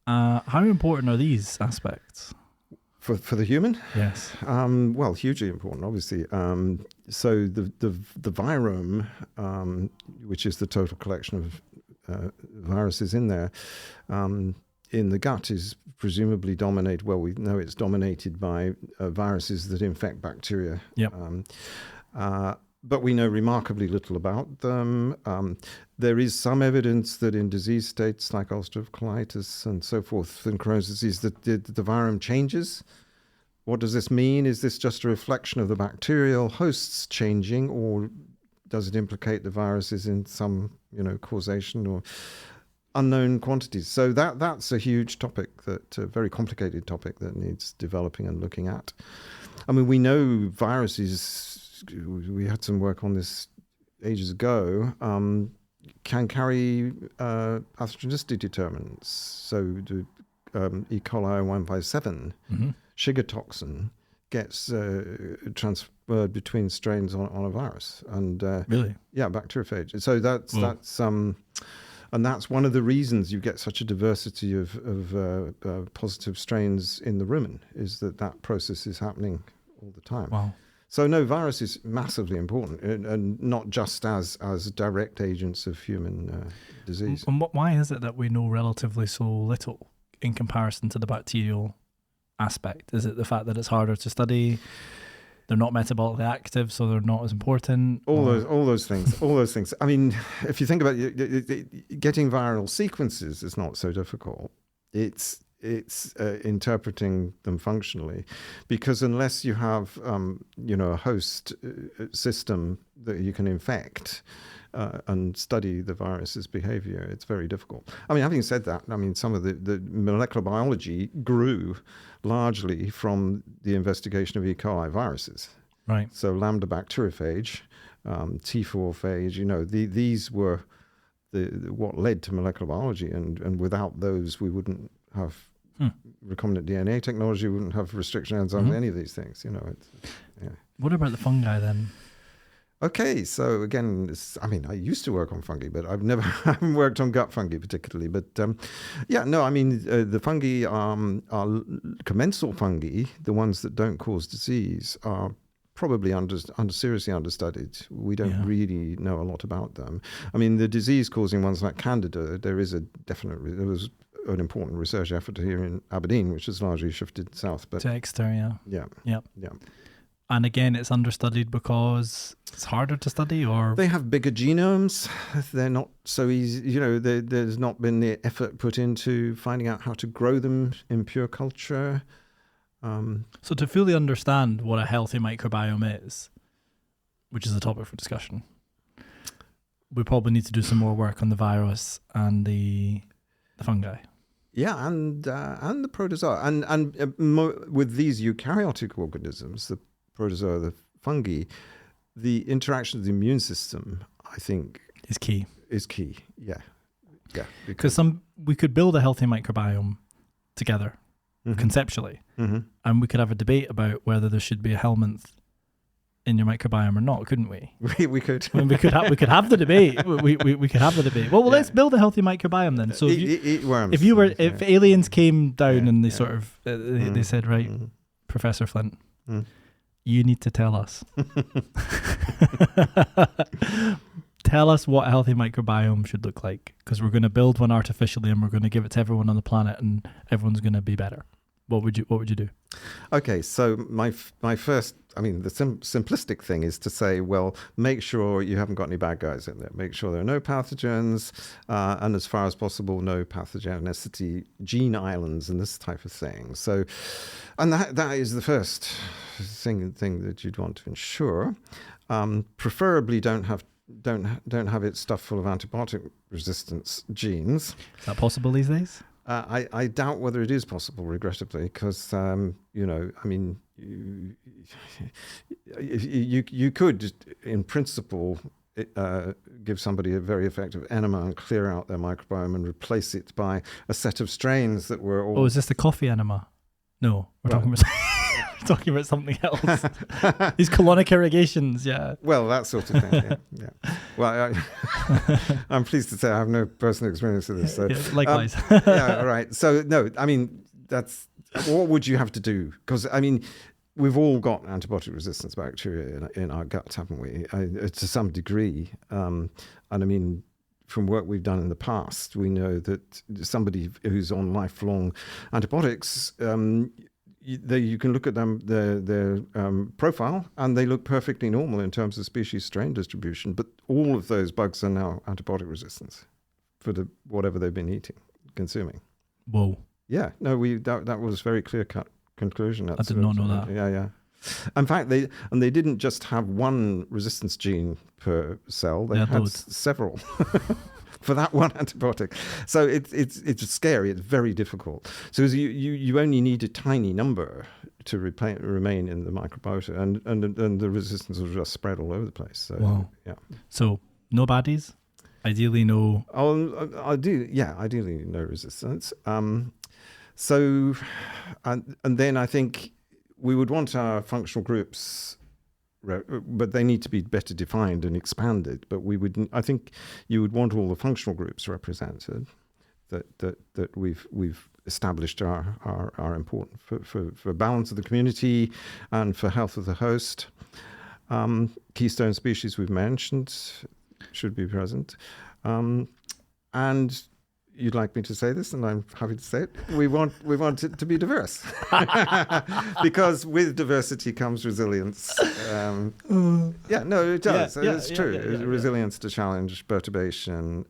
S2: How important are these aspects?
S3: For the human?
S2: Yes.
S3: Well, hugely important, obviously. So the virome, which is the total collection of viruses in there, in the gut is presumably dominated, well, we know it's dominated by viruses that infect bacteria.
S2: Yep.
S3: But we know remarkably little about them. There is some evidence that in disease states like ulcerative colitis and so forth, and Crohn's disease, that the virome changes. What does this mean? Is this just a reflection of the bacterial hosts changing, or does it implicate the viruses in some, causation or unknown quantities? So that's a huge topic, a very complicated topic that needs developing and looking at. I mean, we know viruses. We had some work on this ages ago, can carry pathogenicity determinants. So the E. coli 157 sugar toxin gets transferred between strains on a virus. And
S2: really?
S3: Yeah, bacteriophage. So that's and that's one of the reasons you get such a diversity of positive strains in the rumen, is that process is happening all the time.
S2: Wow.
S3: So no, virus is massively important, and not just as direct agents of human disease.
S2: And why is it that we know relatively so little in comparison to the bacterial aspect? Is it the fact that it's harder to study? They're not metabolically active, so they're not as important.
S3: All those things. I mean, if you think about it, getting viral sequences is not so difficult. It's interpreting them functionally, because unless you have a host system that you can infect and study the virus's behavior, it's very difficult. I mean, having said that, some of the molecular biology grew largely from the investigation of E. coli viruses.
S2: Right.
S3: So lambda bacteriophage, T4 phage, these were what led to molecular biology, and without those we wouldn't have recombinant DNA technology, we wouldn't have restriction enzymes, any of these things.
S2: What about the fungi then?
S3: Okay, so again, I used to work on fungi, but I haven't worked on gut fungi particularly. But the fungi are commensal fungi, the ones that don't cause disease, are probably seriously understudied. We don't really know a lot about them. I mean, the disease-causing ones like Candida, there was an important research effort here in Aberdeen, which has largely shifted south. But
S2: to Exeter,
S3: yeah.
S2: And again, it's understudied because it's harder to study, or
S3: they have bigger genomes. They're not so easy. There's not been the effort put into finding out how to grow them in pure culture.
S2: So to fully understand what a healthy microbiome is, which is a topic for discussion, we probably need to do some more work on the virus and the fungi.
S3: Yeah, and the protozoa, and with these eukaryotic organisms, the protozoa, the fungi, the interaction of the immune system, I think,
S2: Is key.
S3: Yeah,
S2: Because we could build a healthy microbiome together, conceptually, and we could have a debate about whether there should be a helminth in your microbiome or not, couldn't we?
S3: we could.
S2: I mean, we could have the debate. We could have the debate. Well, let's build a healthy microbiome then. So
S3: eat worms.
S2: If aliens came down and they sort of they said, right, Professor Flint, you need to tell us. Tell us what a healthy microbiome should look like, because we're going to build one artificially and we're going to give it to everyone on the planet and everyone's going to be better. What would you do?
S3: Okay, so my first, I mean, the simplistic thing is to say, well, make sure you haven't got any bad guys in there. Make sure there are no pathogens, and as far as possible, no pathogenicity, gene islands, and this type of thing. So, and that is the first thing that you'd want to ensure. Preferably, don't have it stuffed full of antibiotic resistance genes.
S2: Is that possible these days?
S3: I doubt whether it is possible, regrettably, because I mean, you could, in principle, give somebody a very effective enema and clear out their microbiome and replace it by a set of strains that were all.
S2: Oh, is this the coffee enema? No, we're talking about something else. These colonic irrigations, yeah.
S3: Well, that sort of thing, yeah. Well, I'm pleased to say I have no personal experience with this. So,
S2: yeah, likewise.
S3: Yeah, all right. So, no, I mean, what would you have to do? Because, I mean, we've all got antibiotic resistance bacteria in our gut, haven't we? To some degree. And I mean, from work we've done in the past, we know that somebody who's on lifelong antibiotics, you can look at their profile, and they look perfectly normal in terms of species strain distribution. But all of those bugs are now antibiotic resistant for whatever they've been consuming.
S2: Whoa!
S3: Yeah, no, that was a very clear cut conclusion.
S2: I did not know that.
S3: Yeah. In fact, they didn't just have one resistance gene per cell; they had several. For that one antibiotic. So it's scary, it's very difficult. So you only need a tiny number to remain in the microbiota, and the resistance will just spread all over the place. So,
S2: wow.
S3: Yeah.
S2: So no baddies? Ideally no...
S3: Ideally no resistance. So, and then I think we would want our functional groups, but they need to be better defined and expanded. But I think you would want all the functional groups represented that we've established are important for balance of the community and for health of the host. Keystone species we've mentioned should be present, and you'd like me to say this, and I'm happy to say it. We want it to be diverse, because with diversity comes resilience. Yeah, no, it does.
S2: Yeah,
S3: it's true. Resilience to challenge, perturbation.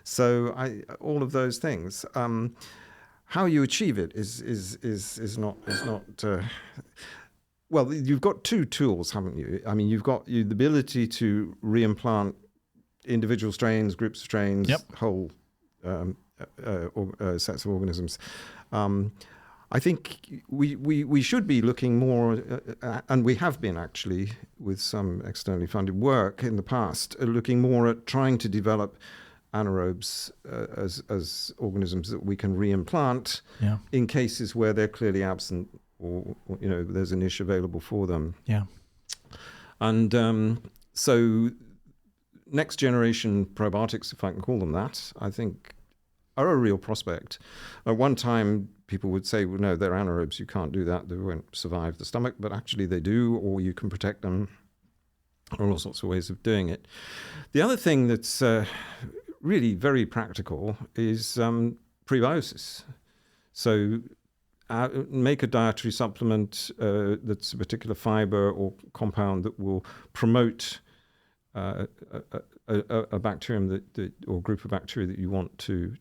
S3: So all of those things. How you achieve it is not. Well, you've got two tools, haven't you? I mean, you've got the ability to reimplant individual strains, groups of strains, whole sets of organisms. I think we should be looking more, and we have been actually with some externally funded work in the past, looking more at trying to develop anaerobes as organisms that we can reimplant in cases where they're clearly absent, or there's a niche available for them.
S2: Yeah.
S3: And so next generation probiotics, if I can call them that, I think are a real prospect. At one time, people would say, well, no, they're anaerobes, you can't do that, they won't survive the stomach, but actually they do, or you can protect them. There are all sorts of ways of doing it. The other thing that's really very practical is prebiosis. So make a dietary supplement that's a particular fibre or compound that will promote a bacterium that or group of bacteria that you want to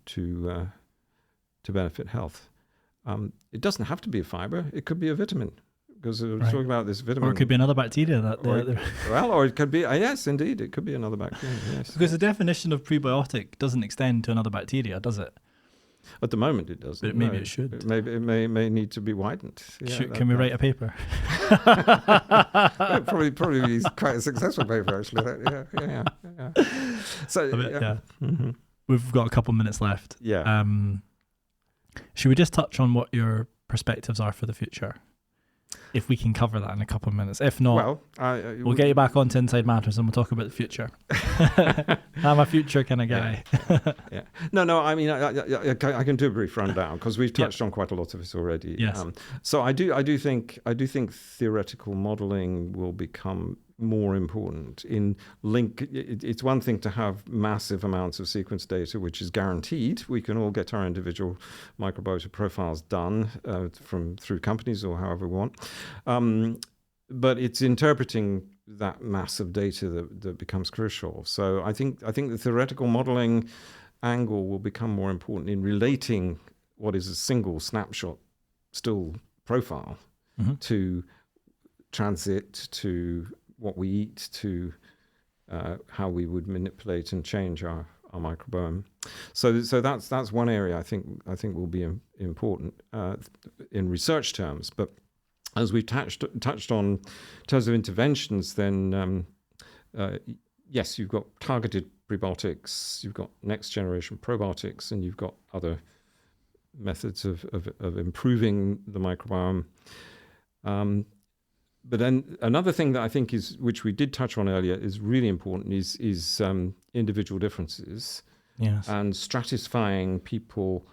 S3: benefit health. It doesn't have to be a fibre. It could be a vitamin, because we're talking about this vitamin.
S2: Or it could be another bacteria.
S3: Or it could be, yes, indeed, it could be another bacteria, yes.
S2: Because the definition of prebiotic doesn't extend to another bacteria, does it?
S3: At the moment, it doesn't.
S2: But maybe it should.
S3: It may need to be widened. Yeah,
S2: can we write a paper?
S3: probably be quite a successful paper, actually. Yeah. So
S2: Mm-hmm. We've got a couple of minutes left.
S3: Yeah.
S2: Should we just touch on what your perspectives are for the future? If we can cover that in a couple of minutes. If not, we'll get you back onto Inside Matters and we'll talk about the future. I'm a future kind of guy.
S3: Yeah. No. I mean, I can do a brief rundown because we've touched on quite a lot of this already.
S2: Yes.
S3: So I do think theoretical modelling will become more important in link. It's one thing to have massive amounts of sequence data, which is guaranteed. We can all get our individual microbiota profiles done through companies or however we want. But it's interpreting that mass of data that becomes crucial. So I think the theoretical modeling angle will become more important in relating what is a single snapshot stool profile to transit, to what we eat, to how we would manipulate and change our microbiome. So that's one area I think will be important in research terms. But as we touched on in terms of interventions, then yes, you've got targeted prebiotics, you've got next generation probiotics, and you've got other methods of improving the microbiome. But then another thing that I think which we did touch on earlier, is really important is individual differences.
S2: Yes.
S3: And stratifying people.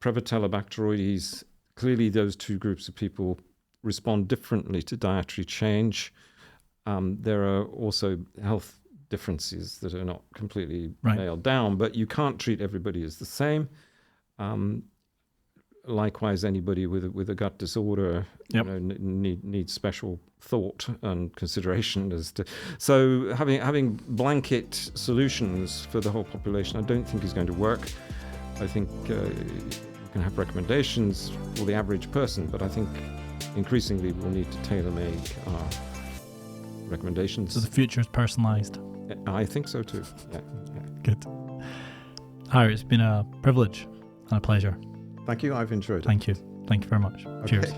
S3: Prevotella, Bacteroides, clearly those two groups of people respond differently to dietary change. There are also health differences that are not completely nailed down, but you can't treat everybody as the same. Likewise, anybody with a gut disorder needs special thought and consideration as to. So having blanket solutions for the whole population, I don't think is going to work. I think you can have recommendations for the average person, but I think increasingly we'll need to tailor-make our recommendations.
S2: So the future is personalised.
S3: I think so too. Yeah.
S2: Good. Harry, it's been a privilege and a pleasure.
S3: Thank you. I've enjoyed it.
S2: Thank you. Thank you very much.
S3: Okay.
S2: Cheers.